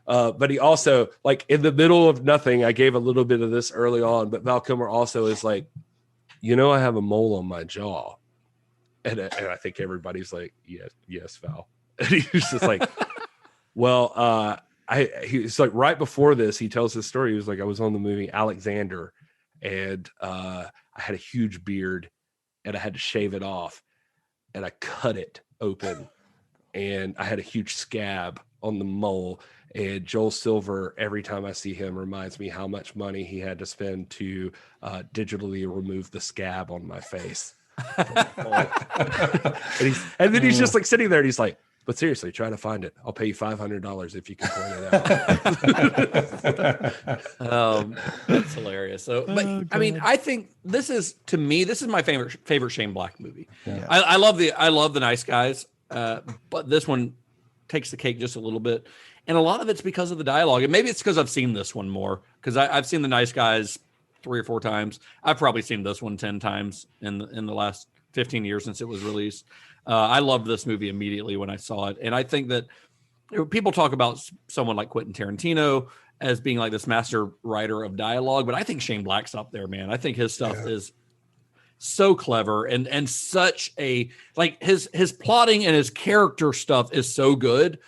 but he also, like, in the middle of nothing, I gave a little bit of this early on, but Val Kilmer also is like, I have a mole on my jaw, and I think everybody's like, yes, Val. And he's just like, well, he's like, right before this, he tells his story. He was like, I was on the movie Alexander, and I had a huge beard, and I had to shave it off, and I cut it open, and I had a huge scab on the mole. And Joel Silver, every time I see him, reminds me how much money he had to spend to digitally remove the scab on my face. and then he's just like sitting there, and he's like, but seriously, try to find it. I'll pay you $500 if you can point it out. That's hilarious. So, but I mean, I think this is my favorite Shane Black movie. Yeah. I love the Nice Guys, but this one takes the cake just a little bit, and a lot of it's because of the dialogue, and maybe it's because I've seen this one more, because I've seen the Nice Guys 3 or 4 times. I've probably seen this one 10 times in the last 15 years since it was released. I loved this movie immediately when I saw it. And I think that people talk about someone like Quentin Tarantino as being like this master writer of dialogue, but I think Shane Black's up there, man. I think his stuff is so clever and such a, like, his plotting and his character stuff is so good.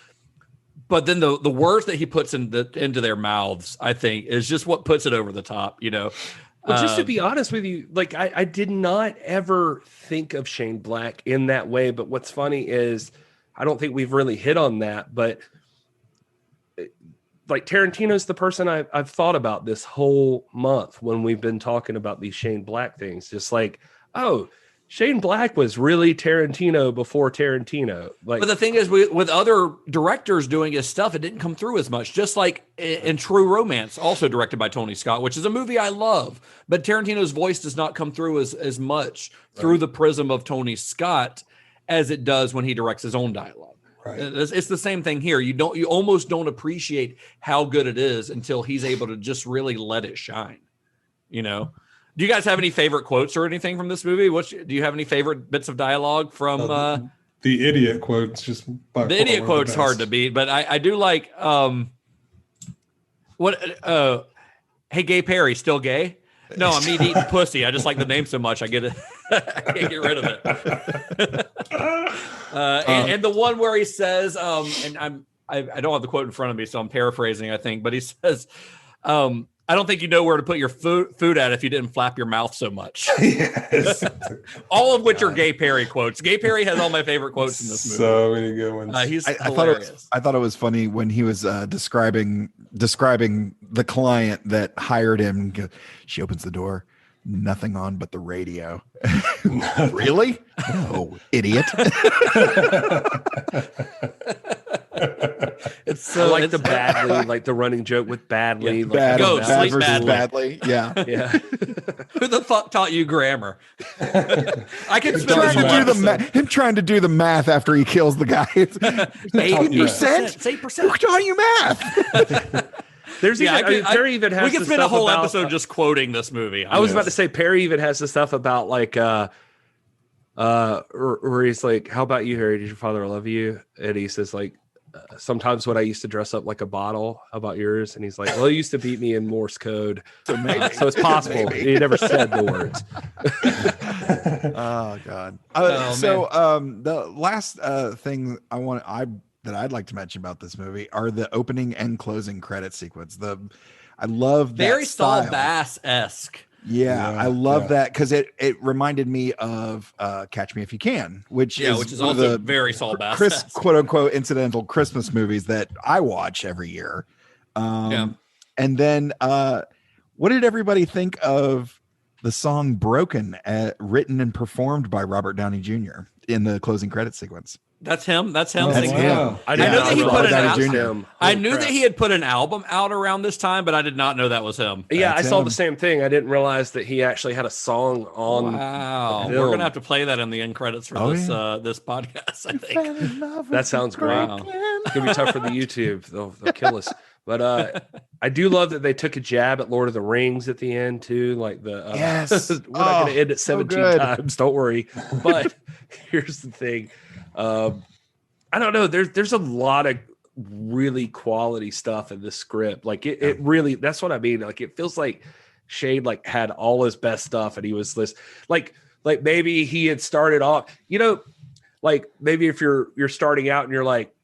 But then the words that he puts into their mouths, I think, is just what puts it over the top, Well, just to be honest with you, like, I did not ever think of Shane Black in that way. But what's funny is I don't think we've really hit on that. But like, Tarantino's the person I've thought about this whole month when we've been talking about these Shane Black things. Just like, oh, Shane Black was really Tarantino before Tarantino. Like, but the thing is, with other directors doing his stuff, it didn't come through as much. Just like in True Romance, also directed by Tony Scott, which is a movie I love, but Tarantino's voice does not come through as much through the prism of Tony Scott as it does when he directs his own dialogue. Right. It's the same thing here. You almost don't appreciate how good it is until he's able to just really let it shine. Do you guys have any favorite quotes or anything from this movie? Do you have any favorite bits of dialogue from the idiot quotes? Just the idiot quote's hard to beat, but I do like hey, Gay Perry, still gay? No, I'm eating pussy. I just like the name so much. I get it. I can't get rid of it. And the one where he says, and I don't have the quote in front of me, so I'm paraphrasing, I think, but he says, I don't think you know where to put your food at if you didn't flap your mouth so much. Yes. All of which are Gay Perry quotes. Gay Perry has all my favorite quotes in this movie. So many good ones. He's hilarious. I thought it was funny when he was describing the client that hired him. She opens the door, nothing on but the radio. Really? No, idiot. It's so I like the badly, like the running joke with badly. Like, Bad, Go, bad sleep versus badly. Yeah. yeah. Who the fuck taught you grammar? I can Him spend trying, to this do the him trying to do the math after he kills the guy. 8%? 8%. Who taught you math? There's even, Perry even has we could the spend a stuff whole about, episode just quoting this movie. I was about to say Perry even has the stuff about like where he's like, how about you, Harry? Did your father love you? And he says like, sometimes when I used to dress up like a bottle, how about yours? And he's like, well, he used to beat me in Morse code. So it's possible. He never said the words. Oh God. The last thing I'd like to mention about this movie are the opening and closing credit sequence. I love that very Saul style. Bass-esque. Yeah, I love that because it reminded me of Catch Me If You Can, which is also very Saul Bass, quote unquote incidental Christmas movies that I watch every year. And then what did everybody think of the song "Broken," written and performed by Robert Downey Jr. in the closing credit sequence? That's him. That's him. That's singing. him. I know that he put an I knew crap. that he had put an album out around this time, but I did not know that was him. Yeah, I saw the same thing. I didn't realize that he actually had a song on. Wow, the we're film. gonna have to play that in the end credits for this podcast. I think that sounds great. Wow. It's gonna be tough for the YouTube. They'll kill us. But I do love that they took a jab at Lord of the Rings at the end too. Like the yes, we're not gonna end it 17 times. Don't worry. But here's the thing. I don't know. There's a lot of really quality stuff in this script. Like it really, that's what I mean. Like it feels like Shane like had all his best stuff and he was this like maybe he had started off, like maybe if you're starting out and you're like,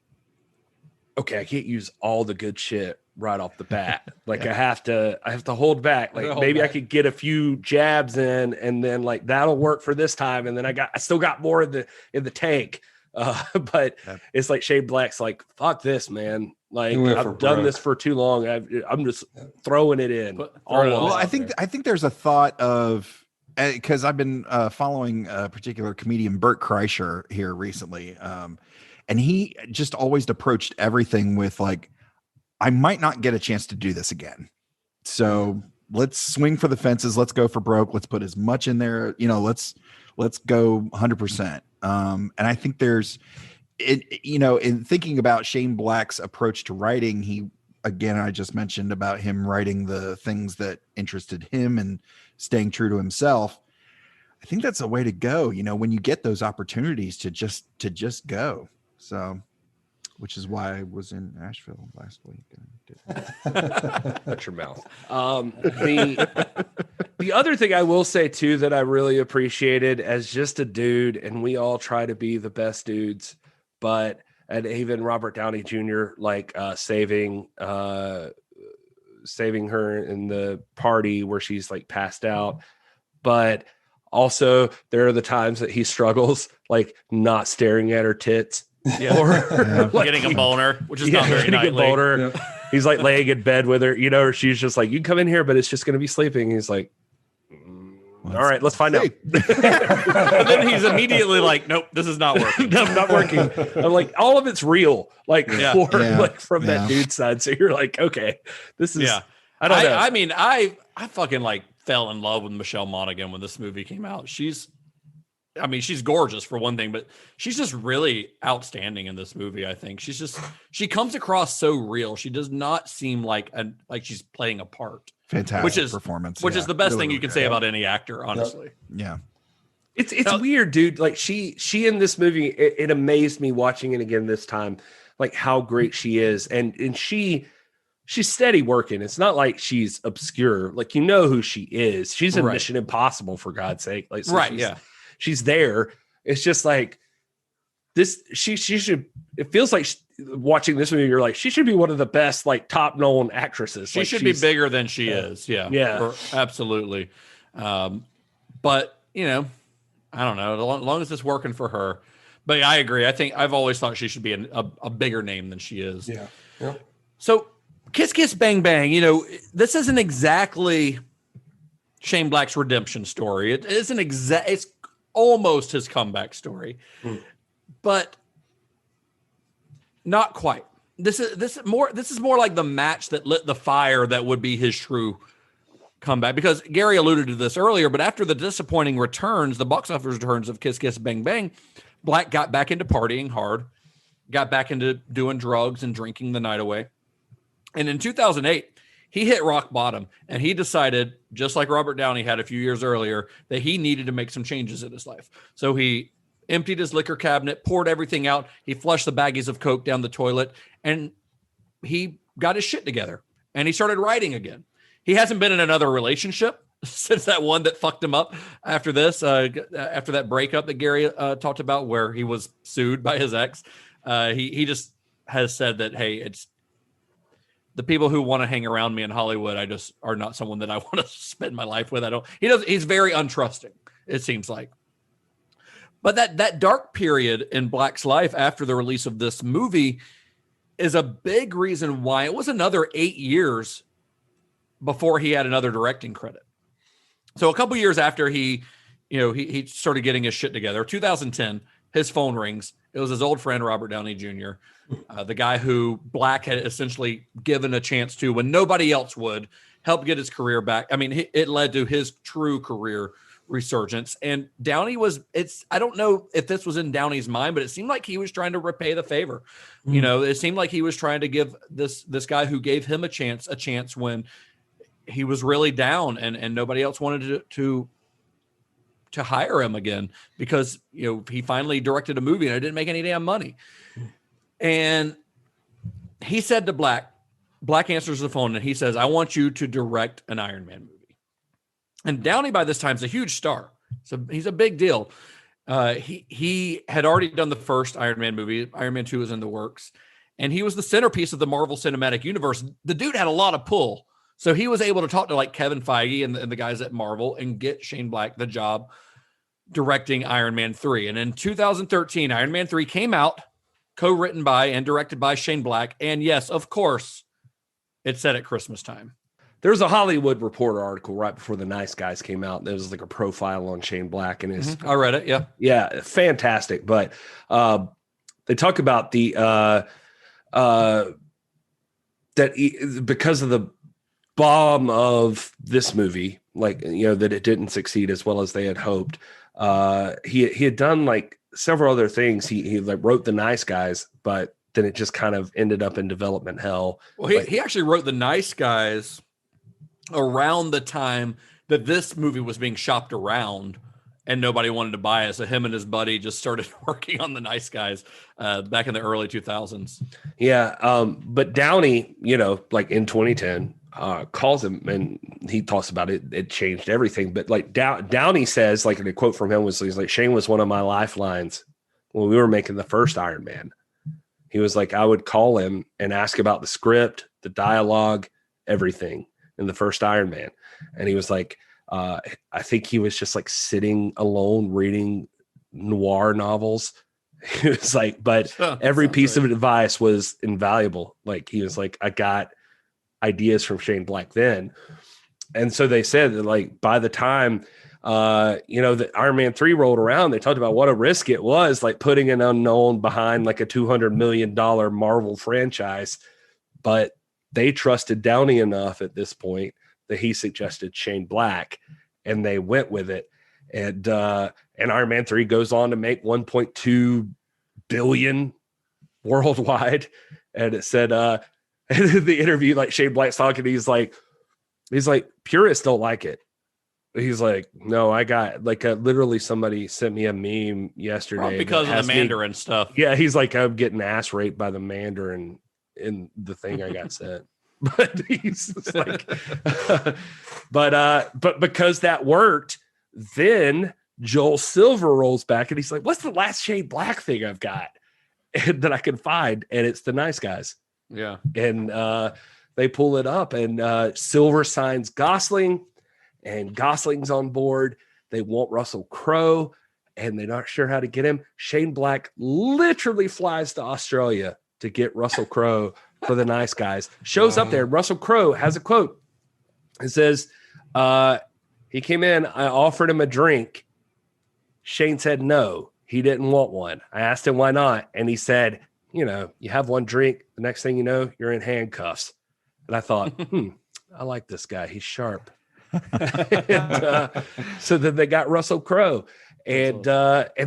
okay, I can't use all the good shit right off the bat. Like I have to hold back. Like maybe I could get a few jabs in and then like that'll work for this time. And then I still got more in the tank. But it's like Shane Black's like, fuck this, man. Like I've done this for too long. I'm just throwing it in. I think there's a thought of, because I've been following a particular comedian, Bert Kreischer, here recently. And he just always approached everything with like, I might not get a chance to do this again. So let's swing for the fences. Let's go for broke. Let's put as much in there. Let's go 100%. And I think there's in thinking about Shane Black's approach to writing, I just mentioned about him writing the things that interested him and staying true to himself. I think that's a way to go, when you get those opportunities to just go. So, which is why I was in Asheville last week. Shut your mouth. The other thing I will say too that I really appreciated as just a dude, and we all try to be the best dudes, and even Robert Downey Jr. like saving her in the party where she's like passed out, but also there are the times that he struggles like not staring at her tits. Yeah. Or like, getting a boner, which is not very nice. He's like laying in bed with her, or she's just like, you come in here, but it's just going to be sleeping. He's like, all right, let's find out. And then he's immediately like, nope, this is not working. No, not working. I'm like, all of it's real, like, from that dude's side. So you're like, okay, this is, I don't know. I mean, I fucking like fell in love with Michelle Monaghan when this movie came out. She's gorgeous for one thing, but she's just really outstanding in this movie. I think she comes across so real. She does not seem like she's playing a part. Fantastic performance. Which is the best thing you can say about any actor, honestly. Yeah. It's weird, dude. Like she in this movie, it amazed me watching it again this time, like how great she is. And she's steady working. It's not like she's obscure. Like, who she is. She's in Mission Impossible, for God's sake. Like, so she's there. It's just like this. She should. It feels like watching this movie, you're like, she should be one of the best, like, top known actresses. She should be bigger than she is. Yeah. Absolutely. But I don't know. As long as it's working for her. But I agree. I think I've always thought she should be a bigger name than she is. Yeah. So, Kiss Kiss Bang Bang. This isn't exactly Shane Black's redemption story. It isn't exact. It's almost his comeback story, but not quite. this is more like the match that lit the fire that would be his true comeback, because Gary alluded to this earlier, but after the disappointing returns, the box office returns of Kiss Kiss Bang Bang, Black got back into partying hard, got back into doing drugs and drinking the night away. And in 2008, he hit rock bottom, and he decided, just like Robert Downey had a few years earlier, that he needed to make some changes in his life. So he emptied his liquor cabinet, poured everything out. He flushed the baggies of Coke down the toilet, and he got his shit together, and he started writing again. He hasn't been in another relationship since that one that fucked him up after this, after that breakup that Gary talked about, where he was sued by his ex. He just has said that, hey, it's the people who want to hang around me in Hollywood, I just are not someone that I want to spend my life with. He's very untrusting, it seems like. But that dark period in Black's life after the release of this movie is a big reason why it was another 8 years before he had another directing credit. So a couple years after he started getting his shit together, 2010, his phone rings. It was his old friend, Robert Downey Jr., the guy who Black had essentially given a chance to when nobody else would, help get his career back. I mean, it led to his true career resurgence. And Downey I don't know if this was in Downey's mind, but it seemed like he was trying to repay the favor. It seemed like he was trying to give this guy who gave him a chance when he was really down and nobody else wanted to hire him again, because he finally directed a movie and it didn't make any damn money. And he said to Black answers the phone and he says, I want you to direct an Iron Man movie. And Downey by this time is a huge star. So he's a big deal. He had already done the first Iron Man movie. Iron Man 2 was in the works. And he was the centerpiece of the Marvel Cinematic Universe. The dude had a lot of pull. So he was able to talk to like Kevin Feige and the guys at Marvel and get Shane Black the job directing Iron Man 3. And in 2013, Iron Man 3 came out, co-written by and directed by Shane Black. And yes, of course, it's set at Christmas time. There's a Hollywood Reporter article right before The Nice Guys came out. There was like a profile on Shane Black and his. I read it. Yeah. Yeah. Fantastic. But they talk about because of the bomb of this movie, like, that it didn't succeed as well as they had hoped. He had done like several other things. He like wrote The Nice Guys, but then it just kind of ended up in development hell. Well, he actually wrote The Nice Guys around the time that this movie was being shopped around and nobody wanted to buy it. So him and his buddy just started working on The Nice Guys back in the early 2000s. Yeah. But Downey, like in 2010, calls him and he talks about it. It changed everything. But like Downey says, like in a quote from him he's like, Shane was one of my lifelines when we were making the first Iron Man. He was like, I would call him and ask about the script, the dialogue, everything in the first Iron Man. And he was like, I think he was just like sitting alone reading noir novels. He was like, but every piece of advice was invaluable. Like he was like, I got ideas from Shane Black then. And so they said that like by the time that Iron Man 3 rolled around, they talked about what a risk it was, like putting an unknown behind like a $200 million Marvel franchise. But they trusted Downey enough at this point that he suggested Shane Black, and they went with it. And Iron Man 3 goes on to make 1.2 billion worldwide. And it said, in the interview, like Shane Black's talking, he's like, purists don't like it. He's like, no, I got like literally somebody sent me a meme yesterday. Well, because of the Mandarin stuff. Yeah. He's like, I'm getting ass raped by the Mandarin in the thing I got sent. But he's like, but because that worked, then Joel Silver rolls back and he's like, what's the last Shane Black thing I've got and that I can find? And it's The Nice Guys. Yeah. And they pull it up and Silver signs Gosling and Gosling's on board. They want Russell Crowe and they're not sure how to get him. Shane Black literally flies to Australia to get Russell Crowe for The Nice Guys. Shows up there. Russell Crowe has a quote. It says, he came in, I offered him a drink. Shane said no, he didn't want one. I asked him why not. And he said, you know, you have one drink, the next thing you know, you're in handcuffs. And I thought, I like this guy. He's sharp. So then they got Russell Crowe. And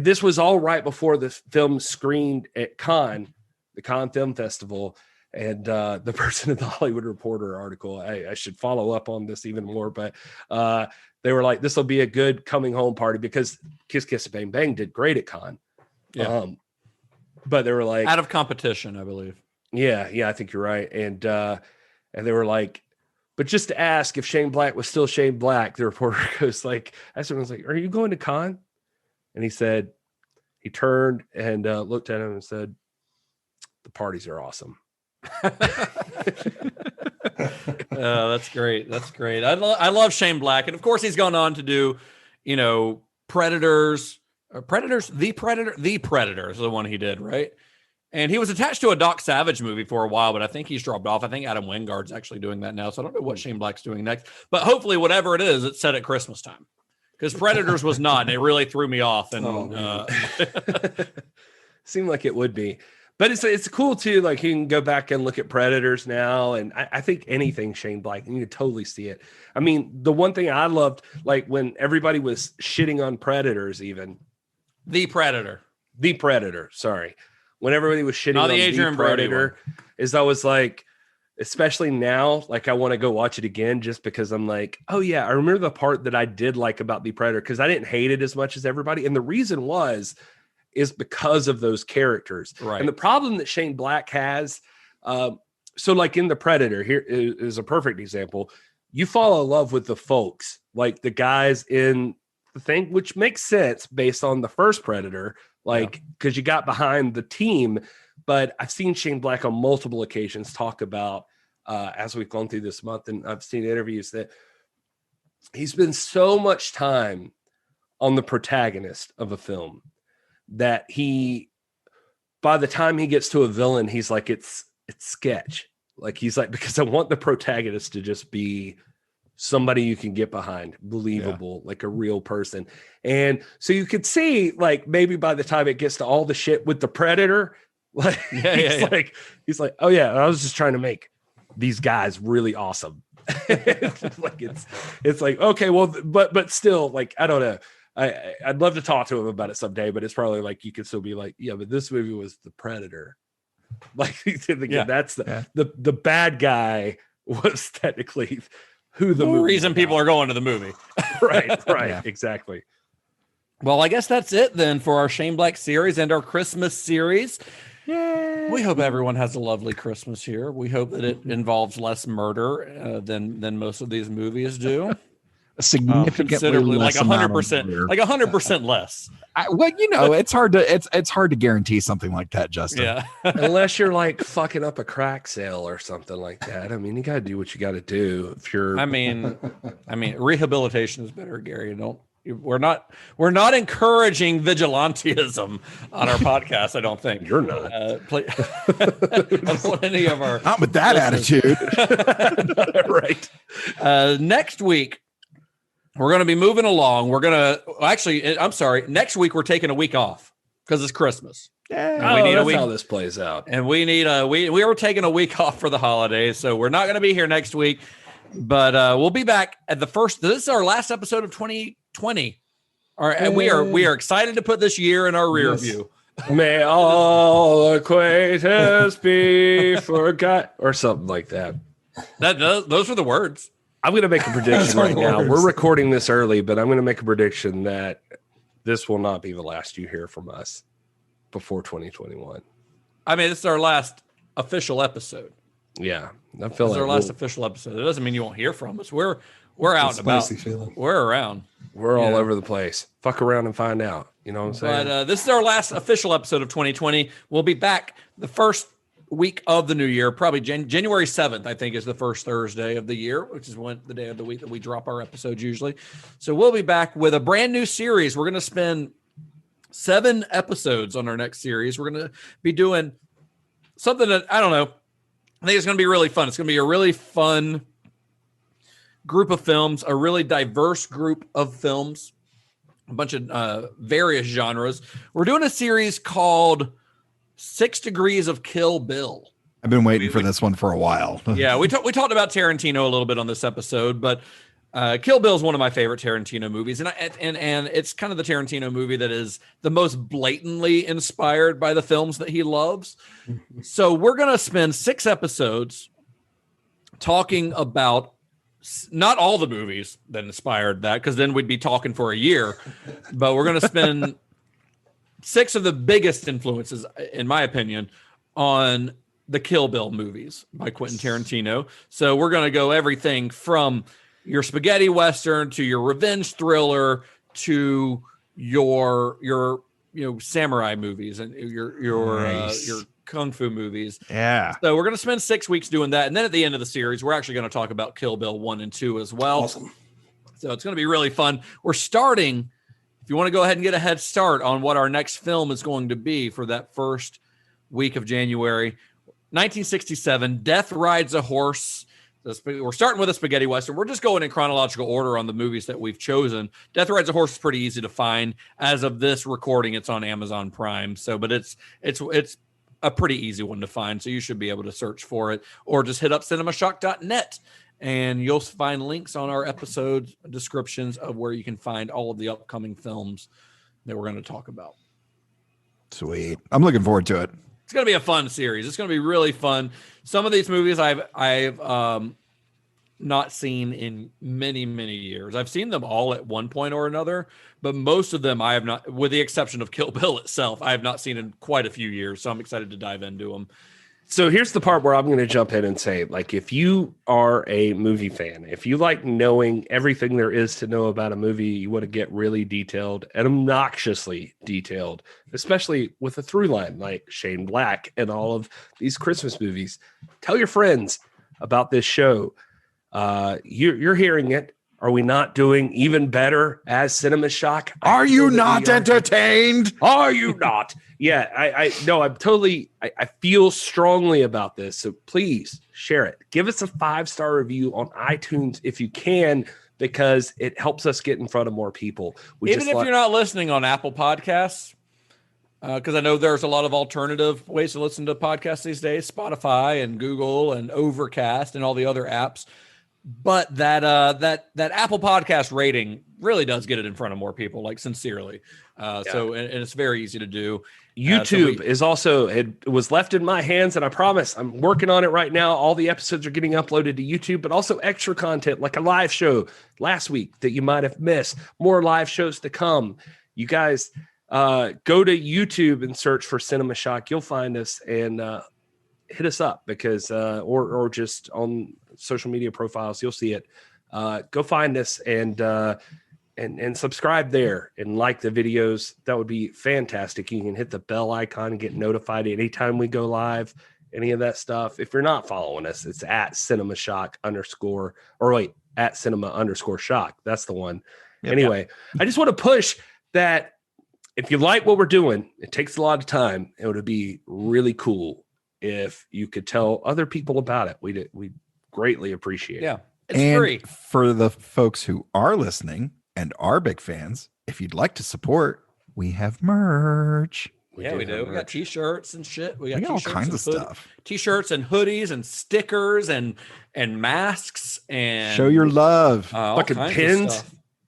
this was all right before the film screened at Cannes, the Cannes Film Festival. And the person in the Hollywood Reporter article, I should follow up on this even more, but they were like, this will be a good coming home party because Kiss Kiss Bang Bang did great at Cannes. Yeah. But they were like, out of competition, I believe. Yeah, I think you're right. And they were like, but just to ask if Shane Black was still Shane Black, the reporter goes like, everyone's like, are you going to Cannes? And he said, he turned and looked at him and said, the parties are awesome. That's great. That's great. I love Shane Black. And of course he's gone on to do, you know, The Predator is the one he did, right? And he was attached to a Doc Savage movie for a while, but I think he's dropped off. I think Adam Wingard's actually doing that now. So I don't know what Shane Black's doing next, but hopefully whatever it is, it's set at Christmas time, because Predators was not, and it really threw me off. And seemed like it would be, but it's cool too. Like you can go back and look at Predators now. And I think anything Shane Black, you can totally see it. I mean, the one thing I loved, like when everybody was shitting on Predators, even The Predator, sorry. When everybody was shitting on the Adrian Predator, is I was like, especially now, like I want to go watch it again just because I'm like, oh yeah, I remember the part that I did like about The Predator because I didn't hate it as much as everybody. And the reason is because of those characters. Right. And the problem that Shane Black has, so like in The Predator, here is a perfect example. You fall in love with the folks, like the guys in the thing, which makes sense based on the first Predator, like because you got behind the team. But I've seen Shane Black on multiple occasions talk about as we've gone through this month, and I've seen interviews that he spends so much time on the protagonist of a film that by the time he gets to a villain, he's like, it's sketch. Like he's like, because I want the protagonist to just be somebody you can get behind, believable, like a real person. And so you could see, like, maybe by the time it gets to all the shit with the Predator, like, he's like, oh yeah, I was just trying to make these guys really awesome. Like it's like, okay, well, but still, like, I don't know. I'd love to talk to him about it someday, but it's probably like, you could still be like, yeah, but this movie was the Predator. Like, that's the bad guy was technically who the reason people are going to the movie. Right. Exactly. Well, I guess that's it then for our Shane Black series and our Christmas series. Yay. We hope everyone has a lovely Christmas here. We hope that it involves less murder than most of these movies do. Significantly like less 100%, like 100% less. Well, you know, it's hard to guarantee something like that, Justin. Yeah. Unless you're like fucking up a crack sale or something like that. I mean, you got to do what you got to do. If you're, I mean, rehabilitation is better, Gary. We're not encouraging vigilantism on our podcast. I don't think you're not. I don't want any of our not with that attitude. Right. Next week, we're going to be moving along. We're going to I'm sorry. Next week, we're taking a week off because it's Christmas. Yeah, we need a week. How this plays out. And we need we were taking a week off for the holidays. So we're not going to be here next week, but we'll be back at this is our last episode of 2020. And we are excited to put this year in our rear view. May all acquaintance be forgot, or something like that. Those are the words. I'm going to make a prediction right now. We're recording this early, but I'm going to make a prediction that this will not be the last you hear from us before 2021. I mean, this is our last official episode. Yeah, I feel this is our last official episode. It doesn't mean you won't hear from us. We're out and about. Feeling. We're around. We're all over the place. Fuck around and find out. You know what I'm saying? But this is our last official episode of 2020. We'll be back the first week of the new year, probably January 7th, I think, is the first Thursday of the year, which is the day of the week that we drop our episodes usually. So we'll be back with a brand new series. We're going to spend 7 episodes on our next series. We're going to be doing something that, I don't know, I think it's going to be really fun. It's going to be a really fun group of films, a really diverse group of films, a bunch of various genres. We're doing a series called 6 Degrees of Kill Bill. I've been waiting for this one for a while. Yeah, we talked about Tarantino a little bit on this episode, but Kill Bill is one of my favorite Tarantino movies, and it's kind of the Tarantino movie that is the most blatantly inspired by the films that he loves. So we're gonna spend 6 episodes talking about not all the movies that inspired that, because then we'd be talking for a year, but we're gonna spend 6 of the biggest influences, in my opinion, on the Kill Bill movies by Quentin Tarantino. So we're going to go everything from your spaghetti Western to your revenge thriller to your samurai movies and your Kung Fu movies. Yeah. So we're going to spend 6 weeks doing that. And then at the end of the series, we're actually going to talk about Kill Bill 1 and 2 as well. Awesome. So it's going to be really fun. We're starting, if you want to go ahead and get a head start on what our next film is going to be for that first week of January, 1967, Death Rides a Horse. We're starting with a spaghetti Western. We're just going in chronological order on the movies that we've chosen. Death Rides a Horse is pretty easy to find. As of this recording, it's on Amazon Prime. So, but it's a pretty easy one to find. So you should be able to search for it, or just hit up cinemashock.net and you'll find links on our episode descriptions of where you can find all of the upcoming films that we're going to talk about. Sweet. I'm looking forward to it. It's going to be a fun series. It's going to be really fun. Some of these movies I've not seen in many, many years. I've seen them all at one point or another, but most of them I have not, with the exception of Kill Bill itself, I have not seen in quite a few years. So I'm excited to dive into them. So here's the part where I'm going to jump in and say, like, if you are a movie fan, if you like knowing everything there is to know about a movie, you want to get really detailed and obnoxiously detailed, especially with a through line like Shane Black and all of these Christmas movies. Tell your friends about this show. You're hearing it. Are we not doing even better as Cinema Shock? Are you not entertained? Are you not? Yeah, I feel strongly about this. So please share it. Give us a 5-star review on iTunes if you can, because it helps us get in front of more people. Even if you're not listening on Apple Podcasts, because I know there's a lot of alternative ways to listen to podcasts these days, Spotify and Google and Overcast and all the other apps. But that Apple Podcast rating really does get it in front of more people, like sincerely. So it's very easy to do. YouTube is also, it was left in my hands, and I promise I'm working on it right now. All the episodes are getting uploaded to YouTube, but also extra content like a live show last week that you might have missed. More live shows to come. You guys go to YouTube and search for Cinema Shock. You'll find us and hit us up, because or just on social media profiles, you'll see it. Go find us and subscribe there and like the videos. That would be fantastic. You can hit the bell icon and get notified anytime we go live, any of that stuff. If you're not following us, it's at Cinema Shock _, or wait, at Cinema _Shock. That's the one. Yep, anyway, I just want to push that if you like what we're doing, it takes a lot of time. It would be really cool if you could tell other people about it. We greatly appreciate it. Yeah, it's free. For the folks who are listening and are big fans, if you'd like to support, we have merch. We do. We got t-shirts and shit. We got all kinds of stuff. T-shirts and hoodies and stickers and masks and show your love. Fucking pins.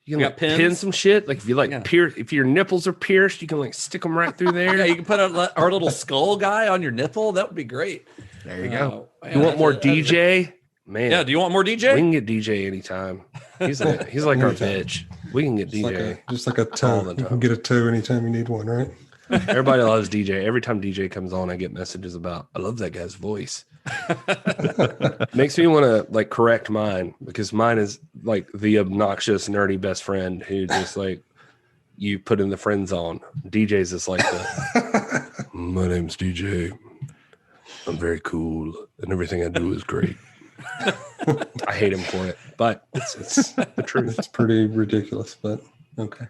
You can pin some shit. Like if you if your nipples are pierced, you can like stick them right through there. Yeah, you can put our little skull guy on your nipple. That would be great. There you go. You want more DJ? Man. Yeah, do you want more DJ? We can get DJ anytime. He's like our bitch. We can get DJ. Just like a toe. You can get a toe anytime you need one, right? Everybody loves DJ. Every time DJ comes on, I get messages about, I love that guy's voice. Makes me want to like correct mine, because mine is like the obnoxious, nerdy best friend who just like you put in the friend zone. DJ's is like my name's DJ. I'm very cool and everything I do is great. I hate him for it, but it's the truth. It's pretty ridiculous, but okay.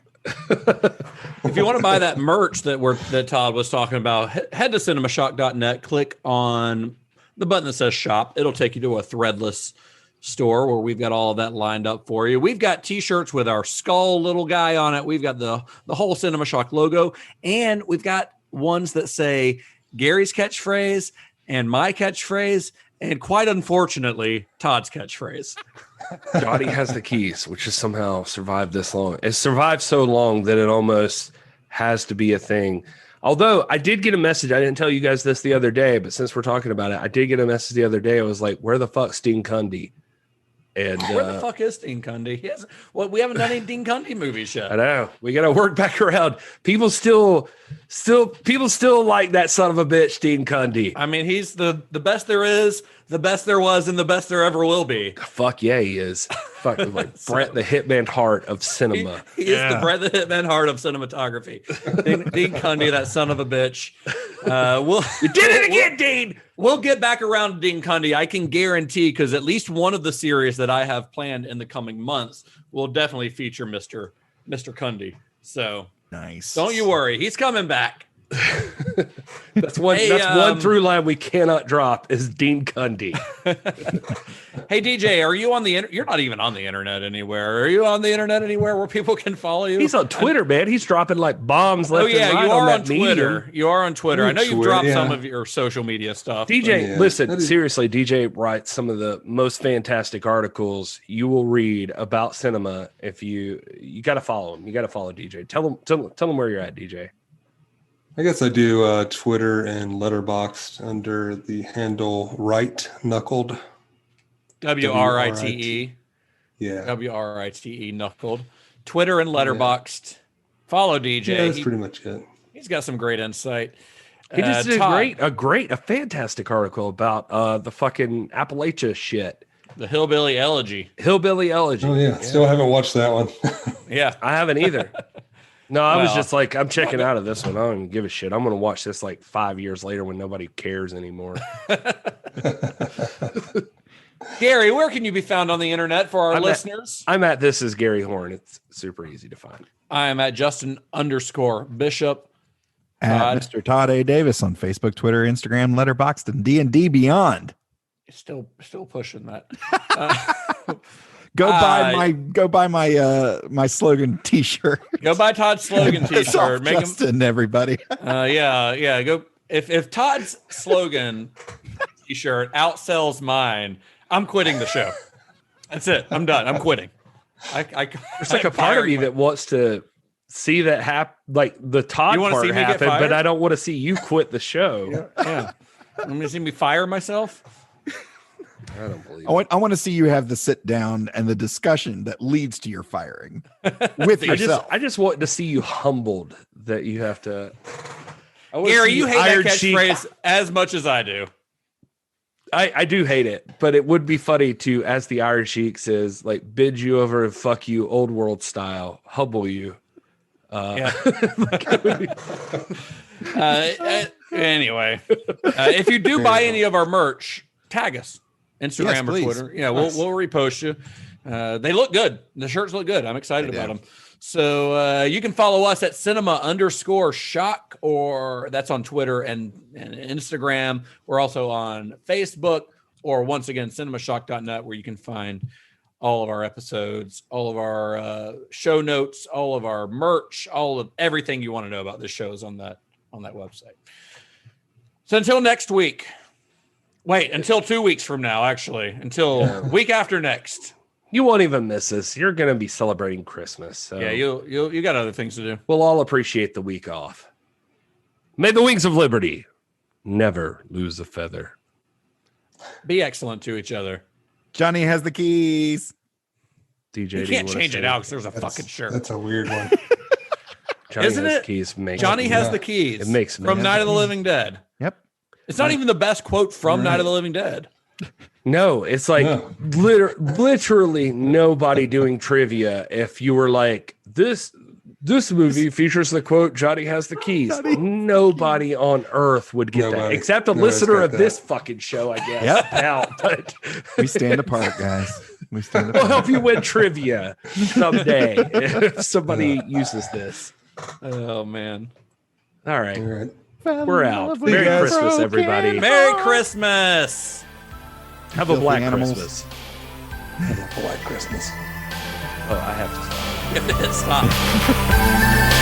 If you want to buy that merch that Todd was talking about, head to cinemashock.net, click on the button that says shop. It'll take you to a threadless store where we've got all of that lined up for you. We've got t-shirts with our skull little guy on it. We've got the whole Cinema Shock logo, and we've got ones that say Gary's catchphrase and my catchphrase, and quite unfortunately, Todd's catchphrase. Johnny has the keys, which has somehow survived this long. It's survived so long that it almost has to be a thing. Although I did get a message. I didn't tell you guys this the other day, but since we're talking about it, I did get a message the other day. I was like, where the fuck's Dean Cundy? And where the fuck is Dean Cundy? We haven't done any Dean Cundy movies yet. I know. We got to work back around. People still like that son of a bitch, Dean Cundy. I mean, he's the best there is, the best there was, and the best there ever will be. Fuck yeah, he is. Fuck, like Brett the Hitman Hart of cinema. He is the Brett the Hitman Hart of cinematography. Dean Cundy, that son of a bitch. You did it again, Dean. We'll get back around to Dean Cundy. I can guarantee, because at least one of the series that I have planned in the coming months will definitely feature Mr. Cundy. So nice. Don't you worry, he's coming back. That's one through line we cannot drop is Dean Cundy. Hey DJ, are you on the you're not even on the internet anywhere? Are you on the internet anywhere where people can follow you? He's on Twitter, man. He's dropping like bombs left and right. You are on Twitter. medium. You are on Twitter. I know you've Twitter, dropped some of your social media stuff. DJ, listen, seriously, DJ writes some of the most fantastic articles you will read about cinema. If you got to follow him. You got to follow DJ. Tell him where you're at, DJ. I guess I do Twitter and Letterboxd under the handle Right Knuckled. WRITE. Yeah. WRITE Knuckled. Twitter and Letterboxd. Yeah. Follow DJ. Yeah, that's pretty much it. He's got some great insight. He just did a fantastic article about the fucking Appalachia shit. The Hillbilly Elegy. Oh yeah. Still haven't watched that one. Yeah. I haven't either. No, I was just like, I'm checking out of this one. I don't even give a shit. I'm going to watch this like 5 years later when nobody cares anymore. Gary, where can you be found on the internet for our listeners? I'm at This Is Gary Horne. It's super easy to find. I am at Justin_Bishop. At Mr. Todd A. Davis on Facebook, Twitter, Instagram, Letterboxd, and D&D Beyond. Still pushing that. Go buy my slogan T-shirt. Go buy Todd's slogan T-shirt. Make Justin, everybody. Yeah. Go if Todd's slogan T-shirt outsells mine, I'm quitting the show. That's it. I'm done. I'm quitting. There's like a part of me that wants to see that happen, like the Todd part happen, but I don't want to see you quit the show. Yeah. You want me to see me fire myself? I don't believe it. I want to see you have the sit down and the discussion that leads to your firing with yourself. I just want to see you humbled that you have to. Gary, you hate that catchphrase as much as I do. I do hate it, but it would be funny to, as the Iron Sheik says, like bid you over and fuck you old world style, humble you. Anyway, if you do buy any of our merch, tag us. Instagram or Twitter. Yeah, we'll repost you. They look good. The shirts look good. I'm excited about them. So you can follow us at cinema_shock, or that's on Twitter and Instagram. We're also on Facebook, or once again, cinemashock.net, where you can find all of our episodes, all of our show notes, all of our merch, all of everything you want to know about this show is on that website. So until next week. Wait, until 2 weeks from now, actually. Until week after next. You won't even miss us. You're going to be celebrating Christmas. So. Yeah, you got other things to do. We'll all appreciate the week off. May the wings of liberty never lose a feather. Be excellent to each other. Johnny has the keys. DJ, you can't change it out because there's a fucking shirt. That's a weird one. Johnny Isn't has it? Keys Johnny has the keys. It makes me from Night of the Living Dead. Yep. It's not even the best quote from Night of the Living Dead. No, it's like literally nobody doing trivia. If you were like, this movie features the quote, Johnny has the keys. Nobody on earth would get that, except a listener of this fucking show, I guess. Yep. Now, but we stand apart, guys. We stand apart. We'll help you win trivia someday if somebody uses this. Oh, man. All right. We're out. Merry Christmas, everybody. Merry Christmas. Have a black Christmas. Have a black Christmas. Oh, I have to stop. Stop.